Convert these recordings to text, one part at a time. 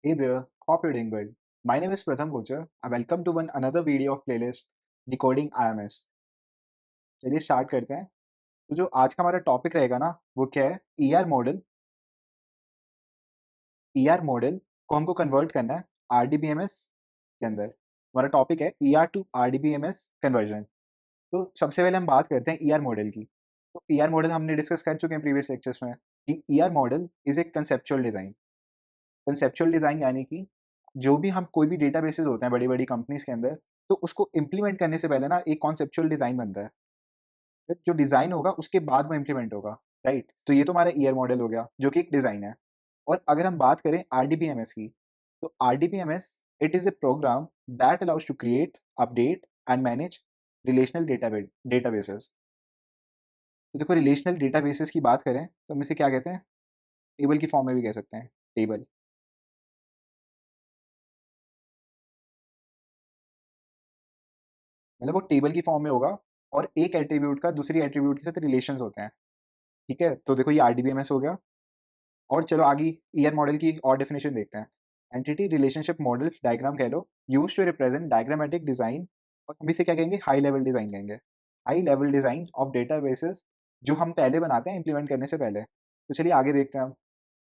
Hey there, hope you're doing good. My name is Pratham Kochar and welcome to one another video of playlist Decoding IMS. चलिए start करते हैं। तो जो आज का हमारा टॉपिक रहेगा ना वो क्या है ईआर मॉडल। ईआर मॉडल को हमको कन्वर्ट करना है आरडीबीएमएस के अंदर। हमारा टॉपिक है ईआर टू आरडीबीएमएस कन्वर्जन। तो सबसे पहले हम बात करते हैं ईआर मॉडल की। तो ईआर मॉडल हमने डिस्कस कर चुके हैं प्रीवियस लेक्चर्स में कि ER model is a conceptual design. Conceptual design यानी कि जो भी हम कोई भी डेटाबेसेस होते हैं बड़ी-बड़ी कंपनीज़ के अंदर, तो उसको इम्प्लीमेंट करने से पहले ना एक कॉन्सेप्चुअल डिज़ाइन बनता है। फिर जो डिज़ाइन होगा उसके बाद वो इम्प्लीमेंट होगा, राइट? तो ये तो हमारा ईआर मॉडल हो गया जो कि एक डिज़ाइन है। और अगर हम बात करें आरडीबीएमएस की, तो RDBMS it is a program that allows to create, update and manage relational databases. तो देखो रिलेशनल डेटाबेसेस की बात करें तो हम इसे क्या कहते हैं? टेबल की फॉर्म में भी कह सकते हैं, टेबल। मतलब वो टेबल की फॉर्म में होगा और एक एट्रीब्यूट का दूसरी एट्रीब्यूट के साथ रिलेशंस होते हैं, ठीक है? तो देखो ये आरडीबीएमएस हो गया। और चलो आगे ईआर मॉडल की और डेफिनेशन देखते हैं। एंटिटी रिलेशनशिप मॉडल डायग्राम कह लो, used to represent diagrammatic design, और हम इसे क्या कहेंगे? हाई लेवल डिजाइन कहेंगे। High level design of databases जो हम पहले बनाते हैं इम्प्लीमेंट करने से पहले। तो चलिए आगे देखते हैं हम।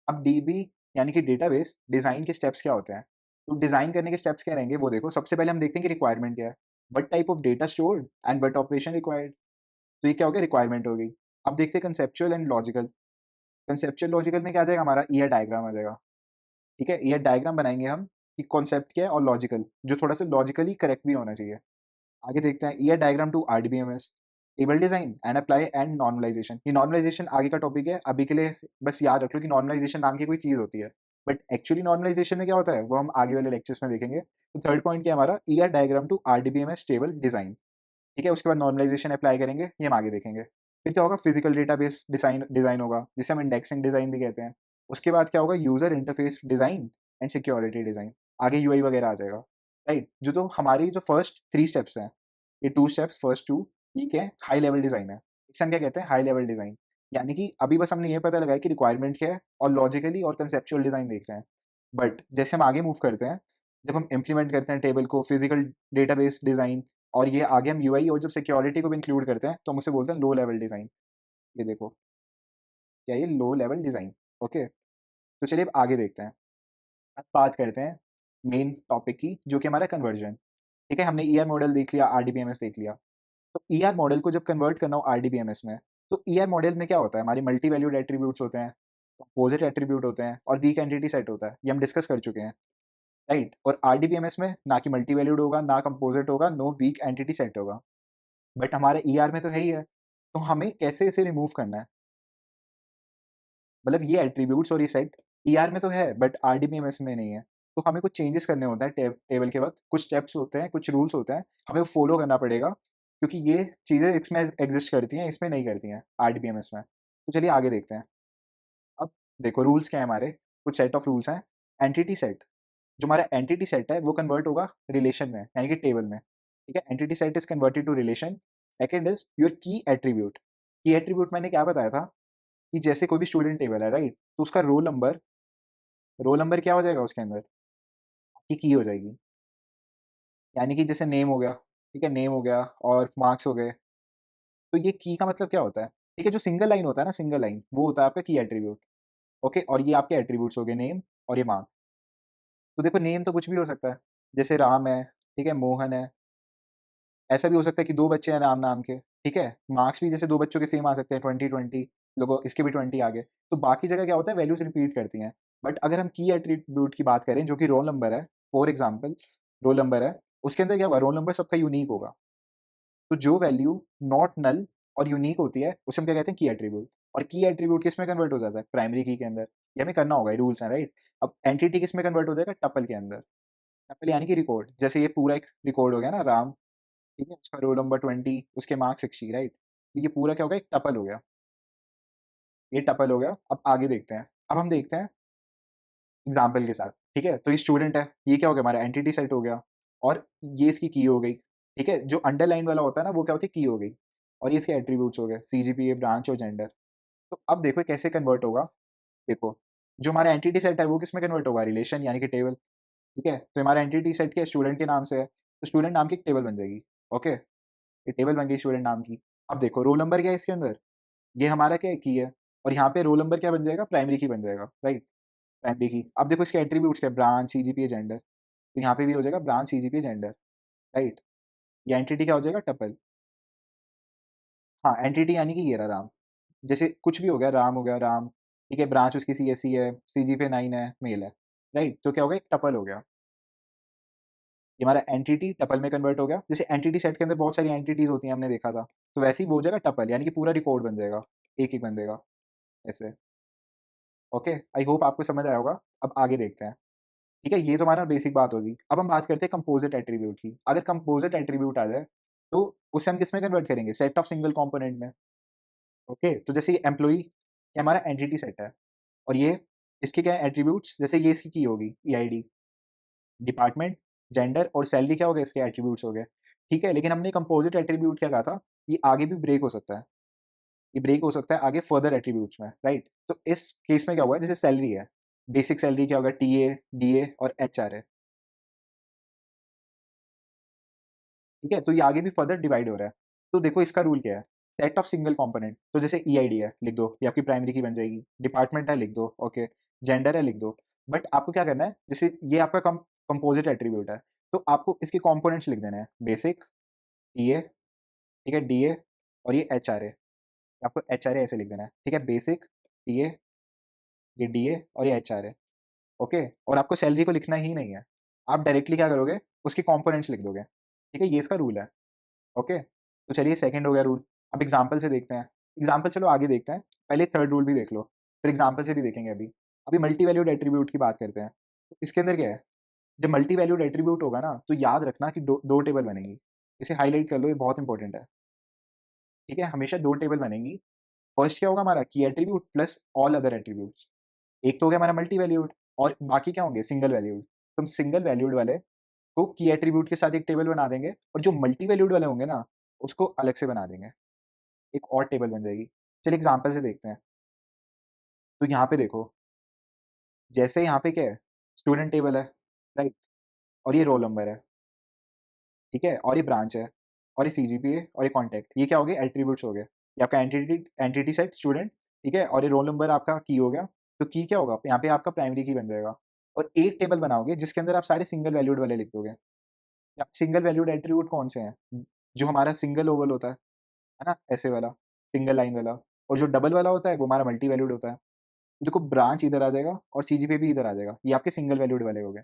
अब डीबी यानी कि डेटाबेस डिजाइन के स्टेप्स क्या होते हैं? तो डिजाइन करने के स्टेप्स क्या रहेंगे वो देखो। सबसे पहले हम देखते हैं कि रिक्वायरमेंट क्या है। What type of data stored and what operation required. तो ये क्या हो गया? रिक्वायरमेंट हो गई। अब देखते हैं conceptual and logical. Conceptual logical में क्या आ जाएगा? हमारा ईआर डायग्राम आ जाएगा, ठीक है? ईआर डायग्राम बनाएंगे हम कि कॉन्सेप्ट क्या है और लॉजिकल, जो थोड़ा सा लॉजिकली करेक्ट भी होना चाहिए। आगे देखते हैं ER diagram to RDBMS, table design and apply and normalization. ये नॉर्मलाइजेशन आगे का टॉपिक है, अभी के लिए बस याद रख लो कि नॉर्मलाइजेशन नाम की कोई चीज होती है, बट एक्चुअली नॉर्मलाइजेशन में क्या होता है वो हम आगे वाले लेक्चर्स में देखेंगे। तो थर्ड पॉइंट क्या है हमारा? ER diagram to RDBMS table design, ठीक है? उसके बाद नॉर्मलाइजेशन अप्लाई करेंगे, ये हम आगे देखेंगे। फिर क्या होगा? फिजिकल डेटाबेस डिजाइन डिजाइन होगा, जिसे हम इंडेक्सिंग डिजाइन भी कहते हैं। उसके बाद क्या होगा? User interface design and security design. आगे यूआई वगैरह आ जाएगा, राइट? जो तो हमारी जो फर्स्ट 3 स्टेप्स हैं, ये 2 स्टेप्स फर्स्ट 2 ठीक है, हाई लेवल डिजाइन है। इसे हम क्या कहते हैं? High level design. यानी कि अभी बस हमने ये पता लगाया कि रिक्वायरमेंट क्या है और लॉजिकली और कंसेप्चुअल डिजाइन देख रहे हैं। बट जैसे हम आगे मूव करते हैं, जब हम इम्प्लीमेंट करते हैं टेबल को, फिजिकल डेटाबेस डिजाइन, और ये आगे हम यूआई और जब सिक्योरिटी को भी इंक्लूड करते हैं तो हम उसे बोलते हैं लो लेवल डिजाइन। ये देखो क्या ये लो लेवल डिजाइन, ओके? तो चलिए अब आगे देखते हैं। अब बात करते हैं मेन टॉपिक की जो कि हमारा कन्वर्जन, ठीक है? हमने ईआर मॉडल देख लिया, आरडीबीएमएस देख लिया। तो ईआर मॉडल को जब कन्वर्ट करना हो आरडीबीएमएस में, तो ईआर मॉडल में क्या होता है? हमारी मल्टी वैल्यूड एट्रीब्यूट्स होते हैं, कंपोजिट एट्रीब्यूट होते हैं और वीक एंटिटी सेट होता है। ये हम डिस्कस कर चुके हैं, राइट? और आरडीबीएमएस में ना कि मल्टी वैल्यूड होगा, ना कंपोजिट होगा, नो वीक एंटिटी सेट होगा। बट हमारे ईआर में तो है ही है। तो हमें कैसे इसे रिमूव करना है? मतलब ये एट्रीब्यूट्स और ये सेट ईआर में तो है बट आरडीबीएमएस में नहीं है। तो हमें कुछ चेंजेस करने होते हैं टेबल के वक़्त, कुछ स्टेप्स होते हैं, कुछ रूल्स होते हैं, हमें फॉलो करना पड़ेगा, क्योंकि ये चीज़ें इसमें एग्ज़िस्ट करती हैं, इसमें नहीं करती हैं आरडीबीएमएस में। तो चलिए आगे देखते हैं। अब देखो रूल्स क्या हैं हमारे, कुछ सेट ऑफ रूल्स हैं। एंटिटी सेट, जो हमारा एंटिटी सेट है वो कन्वर्ट होगा रिलेशन में, यानी कि टेबल में, ठीक है? Entity set is converted to relation. Second is your key attribute. Key attribute मैंने क्या बताया था कि जैसे कोई भी स्टूडेंट टेबल है, राइट? तो उसका रोल नंबर क्या हो जाएगा उसके अंदर? आपकी की हो जाएगी। यानी कि जैसे नेम हो गया, ठीक है? नेम हो गया और मार्क्स हो गए। तो ये की का मतलब क्या होता है? ठीक है, जो सिंगल लाइन होता है ना, सिंगल लाइन, वो होता है आपका की एट्रीब्यूट, ओके? और ये आपके एट्रीब्यूट्स हो गए, नेम और ये मार्क्स। तो देखो नेम तो कुछ भी हो सकता है, जैसे राम है, ठीक है? मोहन है। ऐसा भी हो सकता है कि 2 बच्चे हैं नाम-नाम के, ठीक है? मार्क्स भी जैसे 2 बच्चों के सेम आ सकते हैं, 20-20, लोगों इसके भी 20 आ गए। तो बाकी जगह क्या होता है? वैल्यूज़ रिपीट करती हैं। बट अगर हम की एट्रीब्यूट की बात करें जो कि रोल नंबर है, फॉर एग्ज़ाम्पल रोल नंबर है, उसके अंदर क्या होगा? रोल नंबर सबका यूनिक होगा। तो जो वैल्यू नॉट नल और यूनिक होती है, उसे हम क्या कहते हैं? की एट्रीब्यूट। और की एट्रीब्यूट किसमें कन्वर्ट हो जाता है? प्राइमरी की के अंदर। ये हमें करना होगा, ये रूल्स हैं, राइट? अब एंटिटी किसमें कन्वर्ट हो जाएगा? टपल के अंदर। टपल यानी कि रिकॉर्ड। जैसे ये पूरा एक रिकॉर्ड हो गया ना, राम, ठीक है? उसका रोल नंबर 20, उसके मार्क्स 60, राइट? तो ये पूरा क्या हो गया? एक टपल हो गया। ये टपल हो गया। अब आगे देखते हैं। अब हम देखते हैं एग्ज़ाम्पल के साथ, ठीक है? तो ये स्टूडेंट है, ये क्या हो गया? हमारा एंटिटी सेट हो गया और ये इसकी की हो गई, ठीक है? जो अंडरलाइन वाला होता है ना, वो क्या होती है? की हो गई। और ये इसके एट्रीब्यूट्स हो गए, सीजीपीए, ब्रांच और जेंडर। तो अब देखो ये कैसे कन्वर्ट होगा, देखो। जो हमारा एंटिटी सेट है वो किस में कन्वर्ट होगा, रिलेशन यानी कि टेबल। ठीक है, तो हमारा एंटिटी सेट क्या है, स्टूडेंट के नाम से है, तो स्टूडेंट नाम की एक टेबल बन जाएगी। ओके, ये टेबल बन गई स्टूडेंट नाम की। अब देखो रोल नंबर क्या है इसके अंदर, ये हमारा क्या है, की है, और यहाँ पे रोल नंबर क्या बन जाएगा, प्राइमरी की बन जाएगा, राइट, प्राइमरी की। अब देखो इसके एट्रीब्यूट्स क्या है, ब्रांच, सीजीपीए, जेंडर, तो यहाँ पे भी हो जाएगा ब्रांच, सीजीपीए, जेंडर, राइट। ये एंटिटी क्या हो जाएगा, टपल। हाँ, एंटिटी यानी कि ये रहा राम, जैसे कुछ भी हो गया, राम हो गया, राम, ठीक है, ब्रांच उसकी सीएससी है, सीजीपीए 9 है, मेल है, राइट, तो क्या हो गया, एक टपल हो गया। ये हमारा एंटिटी टपल में कन्वर्ट हो गया, जैसे एंटिटी सेट के अंदर बहुत सारी एंटिटीज होती हैं, हमने देखा था, तो वैसे ही वो हो जाएगा टपल, यानी कि पूरा रिकॉर्ड बन जाएगा, एक एक बन जाएगा ऐसे। ओके, आई होप आपको समझ आया होगा। अब आगे देखते हैं। ठीक है, ये तो हमारा बेसिक बात होगी। अब हम बात करते हैं कंपोजिट एट्रीब्यूट की। अगर कंपोजिट एट्रीब्यूट आ जाए तो उसे हम किस में कन्वर्ट करेंगे, सेट ऑफ सिंगल कंपोनेंट में। ओके, तो जैसे ये एम्प्लॉई ये हमारा एंटिटी सेट है, और ये इसके क्या है एट्रीब्यूट्स, जैसे ये इसकी की होगी ईआईडी, डिपार्टमेंट, जेंडर और सैलरी क्या हो गए, इसके एट्रीब्यूट्स हो गए। ठीक है, लेकिन हमने कंपोजिट एट्रीब्यूट क्या कहा था, ये आगे भी ब्रेक हो सकता है, ये ब्रेक हो सकता है आगे फर्दर एट्रीब्यूट्स में, राइट। तो इस केस में क्या हुआ है, जैसे सैलरी है, बेसिक सैलरी क्या होगा, टीए, डीए और एचआर है। ठीक है, तो ये आगे भी फर्दर डिवाइड हो रहा है। तो देखो इसका रूल क्या है, सेट ऑफ सिंगल कंपोनेंट, तो जैसे ईआईडी है लिख दो, ये आपकी प्राइमरी की बन जाएगी, डिपार्टमेंट है लिख दो, ओके, जेंडर है लिख दो। बट आपको क्या करना है, जैसे ये आपका कंपोजिट एट्रीब्यूट है, तो आपको इसके कंपोनेंट्स लिख देने हैं, बेसिक, टीए, ठीक है, डीए और ये एचआरए, आपको एचआरए ऐसे लिख देना है। ठीक है, बेसिक, टीए, ये डीए और ये एचआरए, ओके। और आपको सैलरी को लिखना ही नहीं है, आप डायरेक्टली क्या करोगे, उसके कंपोनेंट्स लिख दोगे। ठीक है, ये इसका रूल है। ओके, तो चलिए सेकंड हो गया रूल। अब एग्जाम्पल से देखते हैं, एग्जाम्पल चलो आगे देखते हैं, पहले थर्ड रूल भी देख लो, फिर एग्जाम्पल से भी देखेंगे। अभी अभी मल्टी वैल्यूड एट्रीब्यूट की बात करते हैं। तो इसके अंदर क्या है, जब मल्टी वैल्यूड एट्रीब्यूट होगा ना, तो याद रखना कि दो टेबल बनेंगी, इसे हाईलाइट कर लो, ये बहुत इंपॉर्टेंट है। ठीक है, हमेशा दो टेबल बनेंगी। फर्स्ट क्या होगा हमारा, की attribute plus all other attributes, एक तो हो गया हमारा मल्टी वैल्यूड, और बाकी क्या होंगे, सिंगल वैल्यूड। तुम सिंगल वैल्यूड वाले को की एट्रीब्यूट के साथ एक टेबल बना देंगे, और जो मल्टी वैल्यूड वाले होंगे ना, उसको अलग से बना देंगे, एक और टेबल बन जाएगी। चलिए एग्जांपल से देखते हैं। तो यहाँ पे देखो, जैसे यहाँ पे क्या है, स्टूडेंट टेबल है, राइट, और ये रोल नंबर है, ठीक है, और ये ब्रांच है, और ये सीजीपीए और ये कॉन्टैक्ट, ये क्या हो गए, एट्रीब्यूट्स हो गए। ये आपका एंटिटी एंटिटी सेट स्टूडेंट, ठीक है, और ये रोल नंबर आपका की हो गया। तो की क्या होगा, यहाँ पे आपका प्राइमरी की बन जाएगा, और एक टेबल बनाओगे जिसके अंदर आप सारे सिंगल वैल्यूड वाले लिख दोगे। सिंगल वैल्यूड एट्रीब्यूट कौन से हैं, जो हमारा सिंगल ओवल होता है ना, ऐसे वाला, सिंगल लाइन वाला, और जो डबल वाला होता है वो हमारा मल्टी वैल्यूड होता है। देखो ब्रांच इधर आ जाएगा और सीजीपीए भी इधर आ जाएगा, ये आपके सिंगल वैल्यूड वाले हो गए।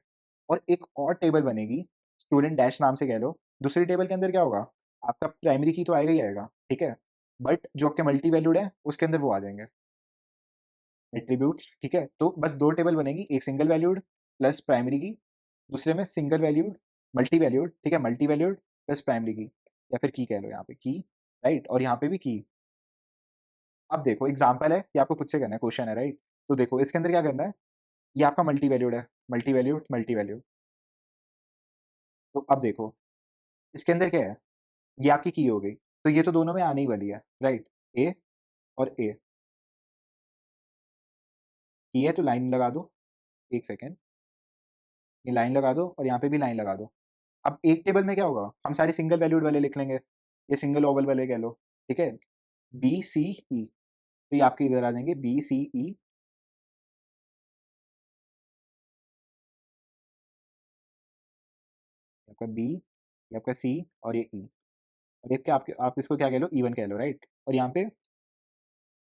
और एक और टेबल बनेगी, स्टूडेंट डैश नाम से कह लो, दूसरी टेबल के अंदर क्या होगा, आपका प्राइमरी की तो आएगा ही आएगा, ठीक है, बट जो आपके मल्टी वैल्यूड है उसके अंदर वो आ जाएंगे एट्रीब्यूट्स। ठीक है, तो बस दो टेबल बनेगी, एक सिंगल वैल्यूड प्लस प्राइमरी की, दूसरे में सिंगल वैल्यूड मल्टी वैल्यूड, ठीक है, मल्टी वैल्यूड प्लस प्राइमरी की, या फिर की कह लो यहाँ पे की, राइट, और यहाँ पे भी की। अब देखो एग्जाम्पल है, ये आपको खुद से करना है, क्वेश्चन है, राइट। तो देखो इसके अंदर क्या करना है, ये आपका मल्टी वैल्यूड है, मल्टी वैल्यूड मल्टी वैल्यूड। तो अब देखो इसके अंदर क्या है, ये आपकी की हो गई, तो ये तो दोनों में आने ही वाली है, राइट, ए और ए। की है तो लाइन लगा दो, एक सेकेंड, ये लाइन लगा दो और यहाँ पे भी लाइन लगा दो। अब एक टेबल में क्या होगा, हम सारे सिंगल वैल्यूड वाले लिख लेंगे, ये सिंगल ओवल वाले कह लो, ठीक है, बी सी ई, तो ये आपके इधर आ जाएंगे बी सी ई, आपका बी, ये आपका सी, और ये ई, और एक क्या आपके, आप इसको क्या कह लो, इवन कह लो, राइट, और यहाँ पे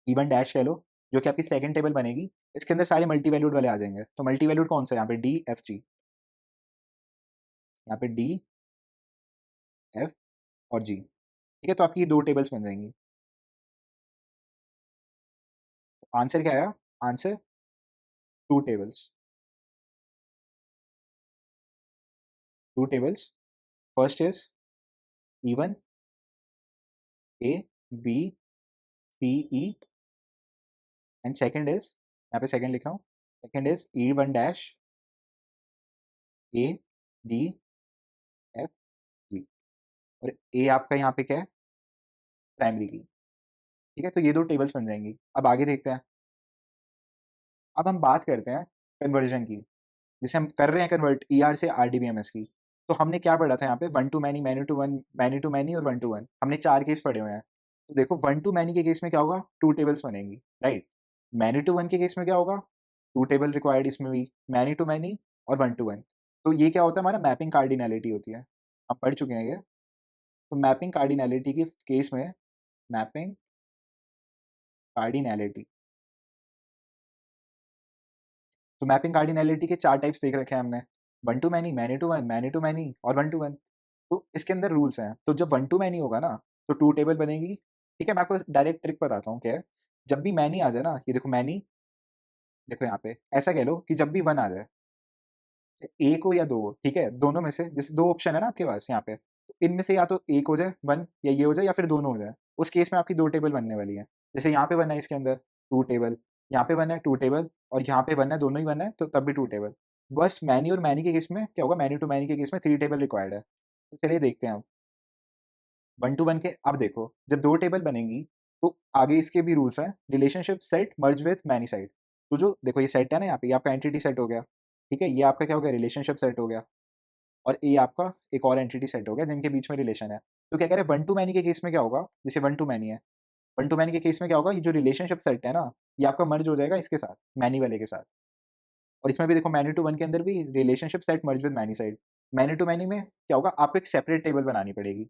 इवन डैश कह लो, जो कि आपकी सेकंड टेबल बनेगी, इसके अंदर सारे मल्टी वैल्यूड वाले आ जाएंगे। तो मल्टी वैल्यूड कौन सा है, यहाँ पे डी एफ जी, यहाँ पे डी एफ और जी, ठीक है, तो आपकी ये दो टेबल्स बन जाएंगी। आंसर क्या आया, answer two tables, two tables, first is even A B C E, and second is, यहाँ पे सेकंड लिख रहा हूँ, second is E one dash A D F G, और ए आपका यहाँ पे क्या है, प्राइमरी की। ठीक है, तो ये दो टेबल्स बन जाएंगी। अब आगे देखते हैं। अब हम बात करते हैं कन्वर्जन की, जैसे हम कर रहे हैं कन्वर्ट ईआर से आरडीबीएमएस की। तो हमने क्या पढ़ा था यहाँ पे, one to many, many to one, many to many और वन टू वन, हमने 4 केस पढ़े हुए हैं। तो देखो वन टू मैनी के केस में क्या होगा, 2 टेबल्स बनेंगी, राइट। मैनी टू वन के केस में क्या होगा, 2 टेबल रिक्वायर्ड इसमें भी, मैनी टू मैनी और वन टू वन। तो ये क्या होता है, हमारा मैपिंग कार्डिनैलिटी होती है, आप पढ़ चुके हैं ये। तो मैपिंग कार्डिनैलिटी के केस में, मैपिंग कार्डिनैलिटी, तो मैपिंग कार्डिनैलिटी के 4 टाइप्स देख रखे हैं हमने, one to many, many to one, many to many और वन टू वन। तो इसके अंदर रूल्स हैं, तो जब वन टू मैनी होगा ना, तो 2 टेबल बनेगी, ठीक है। मैं आपको डायरेक्ट ट्रिक बताता हूँ क्या है। जब भी मैनी आ जाए ना, ये देखो मैनी, देखो यहाँ पे ऐसा कह लो कि जब भी 1 आ जाए, एक हो या 2 हो, ठीक है, दोनों में से, जैसे 2 ऑप्शन है ना आपके पास यहाँ पे, तो इनमें से या तो एक हो जाए 1, या ये हो जाए, या फिर दोनों हो जाए। उस केस में आपकी 2 टेबल बनने वाली है। जैसे यहाँ पे 1 है इसके अंदर, 2 टेबल, यहाँ पे 1 है 2 टेबल, और यहाँ पे 1 है, दोनों ही 1 है, तो तब भी 2 टेबल। बस मैनी और मैनी के केस में क्या होगा, मैनी टू मैनी के केस में 3 टेबल रिक्वायर्ड है। तो चलिए देखते हैं अब। 1 टू 1 के अब देखो, जब 2 टेबल बनेंगी, तो आगे इसके भी रूल्स हैं, relationship set merge with many side. तो जो देखो ये सेट है ना यहाँ पे, ये आपका एंटिटी सेट हो गया, ठीक है, ये आपका क्या हो गया, रिलेशनशिप सेट हो गया, और ये आपका एक और एंटिटी सेट हो गया जिनके बीच में रिलेशन है। तो क्या कह रहे हैं, वन टू मैनी के केस में क्या होगा, जैसे वन टू मैनी है, वन टू मैनी के केस में क्या होगा, ये जो रिलेशनशिप सेट है ना, ये आपका मर्ज हो जाएगा इसके साथ, मैनी वाले के साथ। और इसमें भी देखो मैनी टू वन के अंदर भी relationship set merge with many side. Many to many में क्या होगा, आपको एक सेपरेट टेबल बनानी पड़ेगी।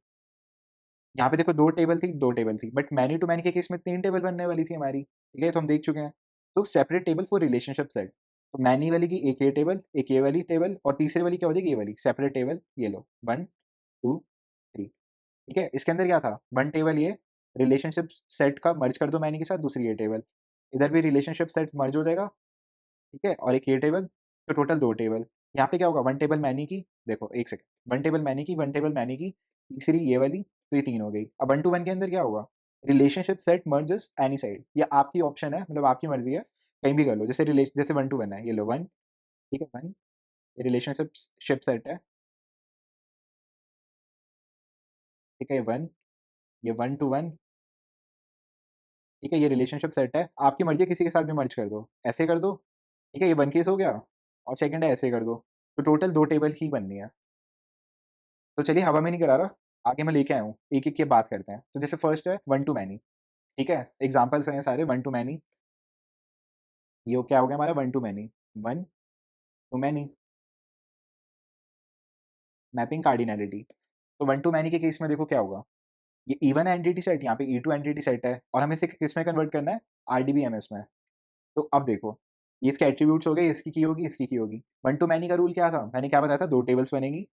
यहाँ पे देखो 2 टेबल थी, 2 टेबल थी, बट मैनी टू मैनी के केस में 3 टेबल बनने वाली थी हमारी, ठीक है, तो हम देख चुके हैं। तो separate table for relationship set, तो मैनी वाली की एक ये टेबल, एक ये वाली टेबल, और तीसरे वाली क्या हो जाएगी, ये वाली सेपरेट टेबल, ये लो 1 2 3, ठीक है। इसके अंदर क्या था, 1 टेबल ये, रिलेशनशिप सेट का मर्ज कर दो मैनी के साथ, दूसरी ये टेबल, इधर भी रिलेशनशिप सेट मर्ज हो जाएगा, ठीक है, और एक ये टेबल, तो टोटल 2 टेबल। यहाँ पे क्या होगा, 1 टेबल मैनी की, देखो 1 सेकंड, 1 टेबल मैनी की, 1 टेबल मैनी की, तीसरी ये वाली, तो ये 3 हो गई। अब 1 टू 1 के अंदर क्या होगा, relationship set merges any side, ये आपकी ऑप्शन है, मतलब आपकी मर्जी है, कहीं भी कर लो। जैसे जैसे 1 टू 1 है, ये लो 1, ठीक है 1, ये रिलेशनशिप शिप सेट है, ठीक है 1, ये 1 टू 1, ठीक है, ये रिलेशनशिप सेट है, आपकी मर्जी है किसी के साथ भी मर्ज कर दो, ऐसे कर दो, ठीक है, ये 1 केस हो गया, और सेकंड है ऐसे कर दो, तो टोटल 2 टेबल ही बननी है। तो चलिए हवा में नहीं करा रहा, आगे मैं लेके आया हूँ, एक-एक की बात करते हैं। तो जैसे फर्स्ट है वन टू मैनी, ठीक है? एग्ज़ाम्पल्स हैं सारे वन टू मैनी, ये क्या हो गया हमारा one to many, one to many, mapping cardinality. तो वन टू मैनी के केस में देखो क्या होगा, ये E1 एंटिटी सेट, यहाँ पे E2 एंटिटी सेट है, और हमें इसे किसमें कन्वर्ट करना है, आरडीबीएमएस में। तो अब देखो, ये इसके एट्रीब्यूट्स हो गए, इसकी की होगी, इसकी की होगी। वन टू मैनी का रूल क्या था? मैंने क्या बताया था, 2 टेबल्स बनेगी।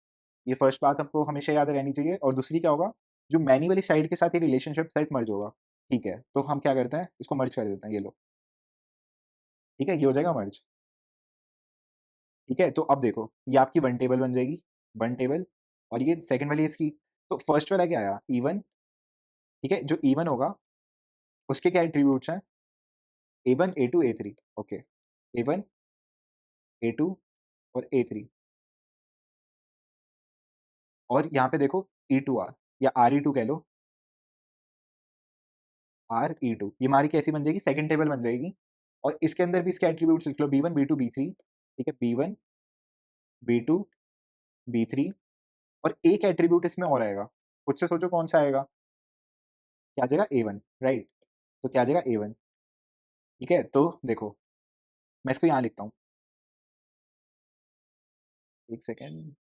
ये फर्स्ट बात आपको हमेशा याद रहनी चाहिए, और दूसरी क्या होगा, जो मैनी वाली साइड के साथ ये रिलेशनशिप सेट मर्ज होगा, ठीक है? तो हम क्या करते हैं, इसको मर्ज कर देते हैं, ये लो, ठीक है? ये हो जाएगा मर्ज, ठीक है? तो अब देखो, ये आपकी 1 टेबल बन जाएगी, 1 टेबल, और ये सेकंड वाली इसकी। तो फर्स्ट वाला क्या आया, E1, ठीक है? जो E1 होगा, उसके क्या एट्रीब्यूट्स हैं, A1, A2, A3, okay, A1, A2 और A3, और यहाँ पे देखो E2R या RE2 कह लो, RE2, ये हमारी कैसी बन जाएगी, सेकंड टेबल बन जाएगी, और इसके अंदर भी इसके एट्रीब्यूट्स लिख लो, B1, B2, B3, ठीक है? B1, B2, B3, और एक एट्रीब्यूट इसमें और आएगा, खुद से सोचो कौन सा आएगा, क्या आ जाएगा, A1, राइट? तो क्या आ जाएगा, A1, ठीक है? तो देखो, मैं इसको यहाँ लिखता हूँ, एक सेकेंड।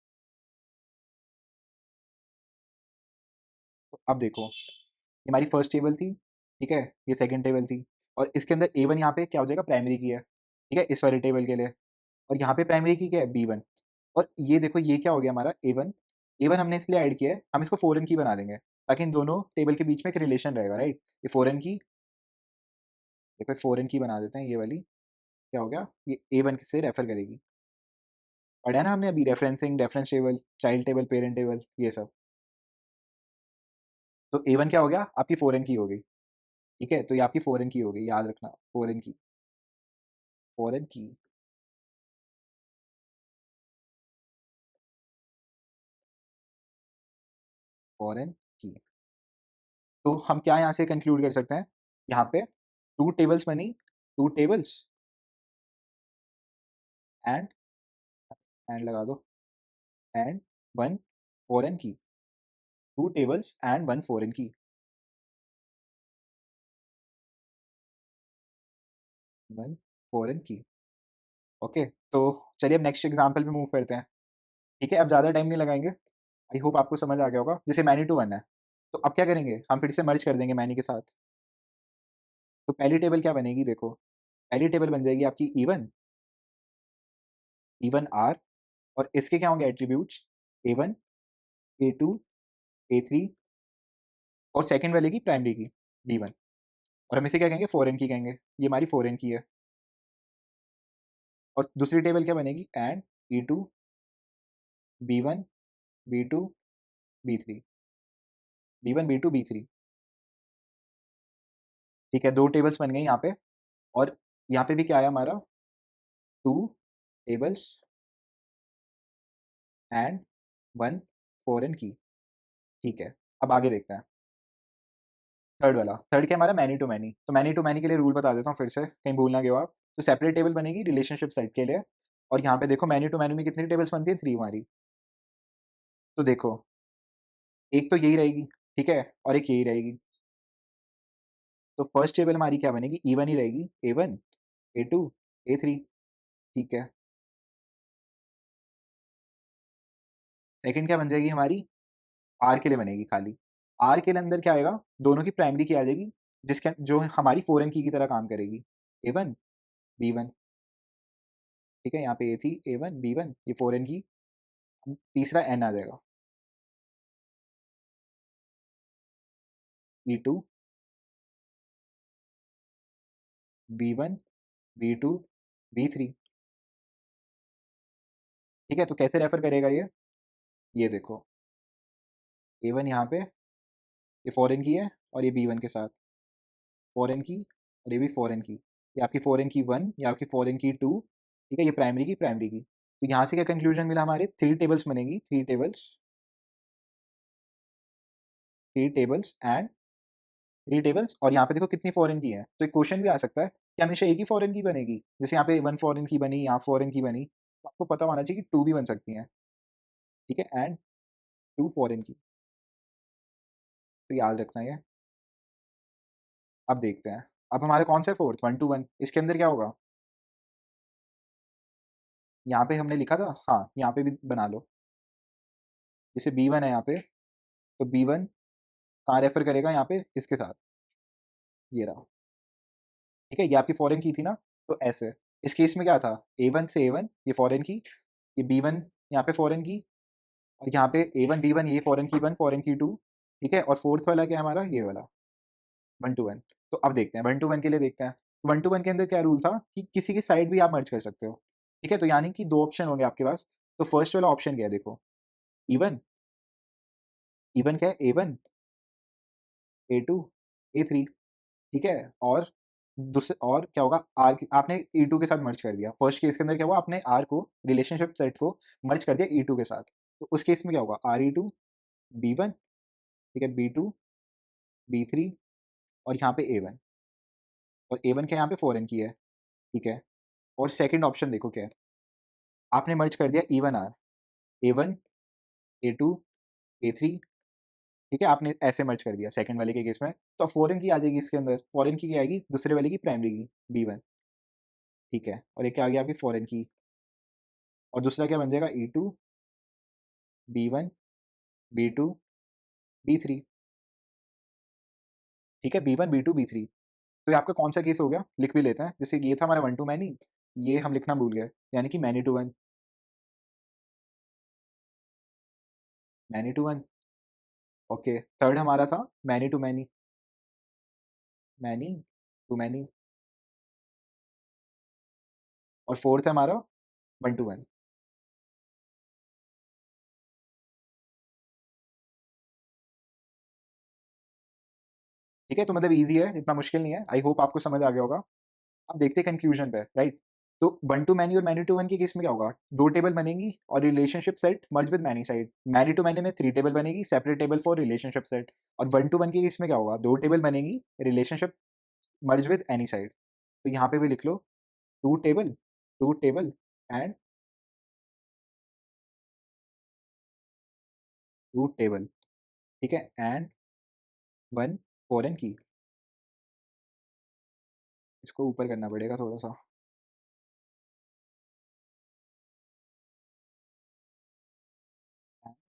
तो अब देखो, ये हमारी फर्स्ट टेबल थी, ठीक है, ये सेकंड टेबल थी, और इसके अंदर A1 यहाँ पे क्या हो जाएगा, प्राइमरी की है, ठीक है, इस वाले टेबल के लिए, और यहाँ पे प्राइमरी की क्या है, B1, और ये देखो ये क्या हो गया हमारा A1, A1 हमने इसलिए ऐड किया है, हम इसको फॉरेन की बना देंगे, ताकि इन दोनों टेबल के बीच में एक रिलेशन रहेगा, राइट? ये फॉरेन की, देखो फॉरेन की बना देते हैं, ये वाली क्या हो गया, ये A1 से रेफर करेगी, पढ़ा है ना हमने अभी, referencing, reference table, child table, parent table, ये सब। तो A1 क्या हो गया, आपकी फॉरेन की हो गई, ठीक है, तो ये आपकी फॉरेन की हो गई, याद रखना, फॉरेन की, फॉरेन की, फॉरेन की। तो हम क्या यहाँ से कंक्लूड कर सकते हैं, यहाँ पे 2 टेबल्स बनी, 2 टेबल्स, एंड लगा दो, एंड वन फॉरेन की, 2 टेबल्स एंड 1 फॉरेन की, 1 फॉरेन की। ओके, तो चलिए अब नेक्स्ट एग्जांपल पे मूव करते हैं। ठीक है, अब ज़्यादा टाइम नहीं लगाएंगे, आई होप आपको समझ आ गया होगा। जैसे मैनी टू वन है, तो अब क्या करेंगे, हम फिर से मर्ज कर देंगे मैनी के साथ। तो पहली टेबल क्या बनेगी, देखो पहली टेबल बन जाएगी आपकी इवन, इवन आर, और इसके क्या होंगे attributes, A one, A two, A three, और सेकंड वाले की प्राइमरी की डी वन, और हम इसे क्या कहेंगे, फॉरेन की कहेंगे, ये हमारी फॉरेन की है। और दूसरी टेबल क्या बनेगी, and E two, B one, B two, B three, B one, B two, B three. ठीक है, 2 टेबल्स बन गई यहाँ पे, और यहाँ पे भी क्या आया हमारा, 2 टेबल्स एंड 1 फॉरेन की। ठीक है, अब आगे देखते हैं। थर्ड वाला, थर्ड क्या हमारा, मैनी टू मैनी। तो मैनी टू मैनी के लिए रूल बता देता हूँ फिर से, कहीं भूल ना गए हो आप। तो सेपरेट टेबल बनेगी रिलेशनशिप सेट के लिए, और यहाँ पे देखो मैनी टू मैनी में कितनी टेबल्स बनती है, 3 हमारी। तो देखो एक तो यही रहेगी, ठीक है, और एक यही रहेगी। तो फर्स्ट टेबल हमारी क्या बनेगी, ई वन ही रहेगी, A one, A two, A three. ठीक है, सेकंड क्या बन जाएगी हमारी, आर के लिए बनेगी खाली। आर के लिए अंदर क्या आएगा, दोनों की प्राइमरी की आ जाएगी, जिसके जो हमारी फॉरेन की तरह काम करेगी, ए वन, बी वन। ठीक है, यहाँ पे ए थी, ए वन, बी वन, ये फॉरेन की। तीसरा एन आ जाएगा, E two, B one, B two, B three. ठीक है, तो कैसे रेफर करेगा ये देखो, ए वन यहाँ पे, ये फॉरेन की है, और ये बी वन के साथ फॉरेन की, और ये भी फॉरेन की, ये आपकी फॉरेन की वन, ये आपकी फॉरेन की टू। ठीक है, ये प्राइमरी की, प्राइमरी की। तो यहाँ से क्या कंक्लूजन मिला, हमारे 3 टेबल्स बनेगी, 3 टेबल्स, 3 टेबल्स एंड 3 टेबल्स, और यहाँ पे देखो कितनी फॉरेन की है। तो एक क्वेश्चन भी आ सकता है कि हमेशा एक ही फॉरेन की बनेगी, जैसे यहाँ पे 1 फॉरेन की बनी, यहाँ फॉरेन की बनी, तो आपको पता होना चाहिए कि 2 भी बन सकती हैं। ठीक है, एंड 2 फॉरेन की, तो याद रखना है। अब देखते हैं, अब हमारे कौन सा फोर्थ, 1 टू 1, इसके अंदर क्या होगा, यहाँ पे हमने लिखा था, हाँ यहाँ पे भी बना लो। जैसे बी वन है यहाँ पे, तो बी वन कहाँ रेफर करेगा, यहाँ पे इसके साथ, ये रहा। ठीक है, ये आपकी फॉरेन की थी ना, तो ऐसे इस केस में क्या था, ए वन से ए वन, ये फॉरेन की, ये बी वन यहाँ पे फॉरेन की, और यहाँ पे ए वन बी वन, ये फॉरेन की वन, फॉरेन की टू। ठीक है, और फोर्थ वाला क्या है हमारा, ये वाला 1 टू 1। तो अब देखते हैं 1 टू 1 के लिए, देखते हैं 1 टू 1 के अंदर क्या रूल था कि किसी की साइड भी आप मर्ज कर सकते हो। ठीक है, तो यानी कि 2 ऑप्शन होंगे आपके पास। तो फर्स्ट वाला ऑप्शन क्या है, देखो इवन, इवन क्या है, A one, A two, A three. ठीक है, और दूसरे और क्या होगा, आर आपने ई टू के साथ मर्ज कर दिया। फर्स्ट केस के अंदर क्या हुआ, आपने आर को, रिलेशनशिप सेट को मर्ज कर दिया ई टू के साथ। तो उस केस में क्या होगा, R E two, B one, ठीक है, बी टू, बी थ्री, और यहाँ पे ए वन, और ए वन क्या यहाँ पे फॉरेन की है। ठीक है, और सेकंड ऑप्शन देखो क्या है, आपने मर्ज कर दिया E one R, A one, A two, A three. ठीक है, आपने ऐसे मर्ज कर दिया सेकंड वाले के केस में, तो फॉरेन की आ जाएगी इसके अंदर, फॉरेन की क्या आएगी, दूसरे वाले की प्राइमरी की, बी वन। ठीक है, और एक क्या आ गया आपकी फॉरेन की, और दूसरा क्या बन जाएगा, E two, B one, B two, B three. ठीक है, B one, B two, B three. तो ये आपका कौन सा केस हो गया, लिख भी लेते हैं। जैसे ये था हमारा 1 टू मैनी, ये हम लिखना भूल गए, यानी कि many to one, many to one. Okay, third हमारा था many to many, many to many, और फोर्थ है हमारा 1 टू 1। ठीक है, तो मतलब ईजी है, इतना मुश्किल नहीं है, आई होप आपको समझ आ गया होगा। अब देखते हैं कंक्लूजन पे, राइट। तो 1 टू मैनी और मैनी टू वन के केस में क्या होगा, 2 टेबल बनेंगी और relationship set merge with many side. Many to many में 3 टेबल बनेगी, separate table for relationship set. और 1 टू 1 के केस में क्या होगा, 2 टेबल बनेगी, relationship merge with any side. तो यहाँ पे भी लिख लो, 2 table, 2 table and root table, ठीक है, एंड वन फॉरेन की। इसको ऊपर करना पड़ेगा थोड़ा सा।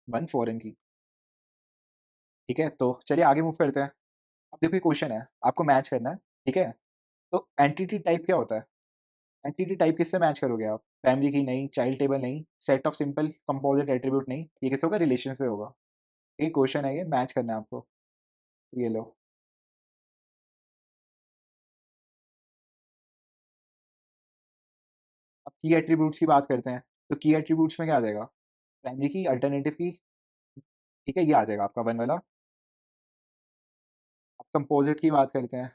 वन फॉरेन की, ठीक है। तो चलिए आगे मूव करते हैं। अब देखो ये क्वेश्चन है, आपको मैच करना है, ठीक है। तो एंटिटी टाइप क्या होता है? एंटिटी टाइप किससे मैच करोगे आप? प्राइमरी की नहीं, चाइल्ड टेबल नहीं, set of simple composite attribute नहीं, ये किससे होगा? रिलेशन से होगा। ये क्वेश्चन है, ये मैच करना है आपको। ये लो। अब की एट्रीब्यूट्स की बात करते हैं। तो की एट्रीब्यूट्स में क्या आ जाएगा? प्राइमरी की, अल्टरनेटिव की, ठीक है, ये आ जाएगा आपका वन वाला। अब कंपोजिट की बात करते हैं।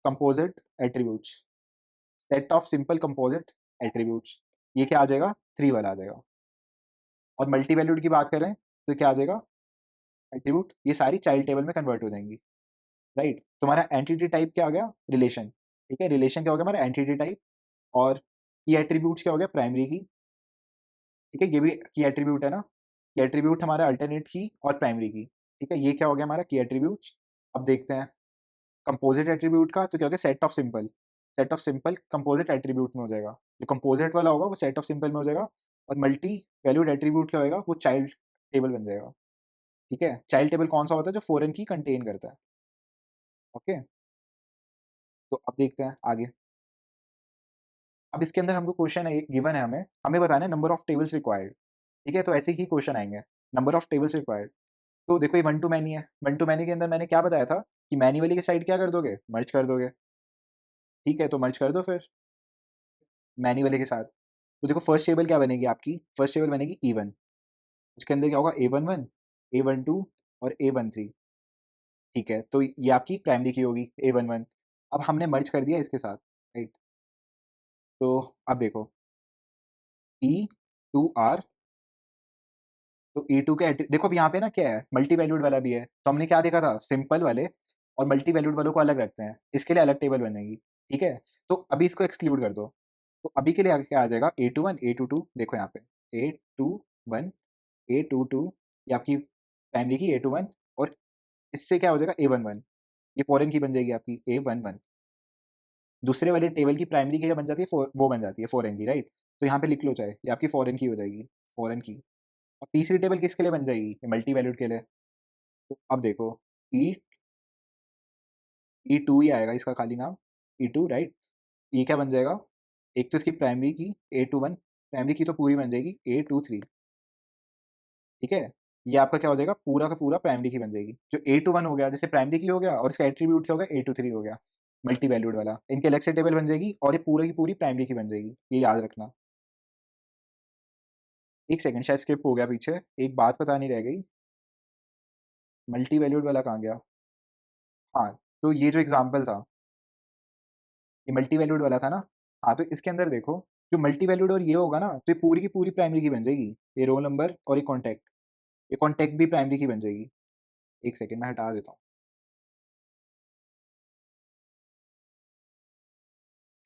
Composite attributes, set of simple composite attributes, ये क्या आ जाएगा? थ्री वाला आ जाएगा। और मल्टी वैल्यूड की बात करें तो क्या आ जाएगा? एट्रीब्यूट, ये सारी चाइल्ड टेबल में कन्वर्ट हो जाएंगी, राइट। तुम्हारा एंटिटी टाइप क्या हो गया? रिलेशन, ठीक है। रिलेशन क्या हो गया हमारा? Entity type. और की एट्रीब्यूट्स क्या हो गया? प्राइमरी की, ठीक है, ये भी की एट्रीब्यूट है ना। की एट्रीब्यूट हमारा अल्टरनेट की और प्राइमरी की, ठीक है, ये क्या हो गया हमारा? की एट्रीब्यूट्स। अब देखते हैं कंपोजिट एट्रीब्यूट का, तो क्या हो गया? Set of simple. Set of simple composite attribute में हो जाएगा। जो कंपोजिट वाला होगा वो सेट ऑफ सिंपल में हो जाएगा। और मल्टी वैल्यूड एट्रीब्यूट क्या होगा? वो चाइल्ड टेबल बन जाएगा, ठीक है। चाइल्ड टेबल कौन सा होता है? जो फॉरेन की कंटेन करता है, ओके। तो अब देखते हैं आगे। अब इसके अंदर हमको क्वेश्चन है, गिवन है, हमें हमें बताना है नंबर ऑफ टेबल्स रिक्वायर्ड, ठीक है। तो ऐसे ही क्वेश्चन आएंगे, नंबर ऑफ टेबल्स रिक्वायर्ड। तो देखो ये वन टू मैनी है। वन टू मैनी के अंदर मैंने क्या बताया था कि मैनी वाली की साइड क्या कर दोगे? मर्ज कर दोगे, ठीक है। तो मर्ज कर दो फिर मैनी वाले के साथ। तो देखो फर्स्ट टेबल क्या बनेगी आपकी? फर्स्ट टेबल बनेगी E1। उसके अंदर क्या होगा? A11, A12 और A13, ठीक है। तो ये आपकी प्राइमरी की होगी, A11। अब हमने मर्ज कर दिया इसके साथ, राइट। तो अब देखो E2R, तो E2 के देखो अब यहाँ पे ना क्या है? मल्टी वैल्यूड वाला भी है। तो हमने क्या देखा था? सिंपल वाले और मल्टी वैल्यूड वालों को अलग रखते हैं, इसके लिए अलग टेबल बनेगी, ठीक है। तो अभी इसको एक्सक्लूड कर दो। तो अभी के लिए आगे क्या आ जाएगा? A21, A22, देखो यहाँ पे A21, A22, ये आपकी प्राइमरी की A21। और इससे क्या हो जाएगा? A11, ये फॉरेन की बन जाएगी आपकी A11। दूसरे वाले टेबल की प्राइमरी की क्या बन जाती है? वो बन जाती है फॉरेन की, राइट। तो यहाँ पे लिख लो चाहे, ये आपकी फॉरेन की हो जाएगी, फॉरेन की। और तीसरी टेबल किसके लिए बन जाएगी? ये मल्टी वैल्यूड के लिए। तो अब देखो ई E2 ही आएगा इसका खाली नाम, E2, राइट। ये क्या बन जाएगा? एक तो इसकी प्राइमरी की A21, प्राइमरी की तो पूरी बन जाएगी A23, ठीक है। ये आपका क्या हो जाएगा? पूरा का पूरा प्राइमरी की बन जाएगी। जो A21 हो गया, जैसे प्राइमरी की हो गया, और इसका एट्रीब्यूट क्या हो गया? A23 हो गया, मल्टी वैल्यूड वाला। इनके अलग से टेबल बन जाएगी और ये पूरा की पूरी प्राइमरी की बन जाएगी, ये याद रखना। एक सेकंड, शायद स्किप हो गया पीछे, एक बात बतानी रह गई। मल्टी वैल्यूड वाला कहाँ गया? हाँ, तो ये जो एग्जाम्पल था, ये मल्टी वैल्यूड वाला था ना। हाँ, तो इसके अंदर देखो, जो मल्टी वैल्यूड और ये होगा ना, तो ये पूरी की पूरी प्राइमरी की बन जाएगी। ये रोल नंबर और ये कॉन्टैक्ट भी प्राइमरी की बन जाएगी। एक सेकंड मैं हटा देता हूँ,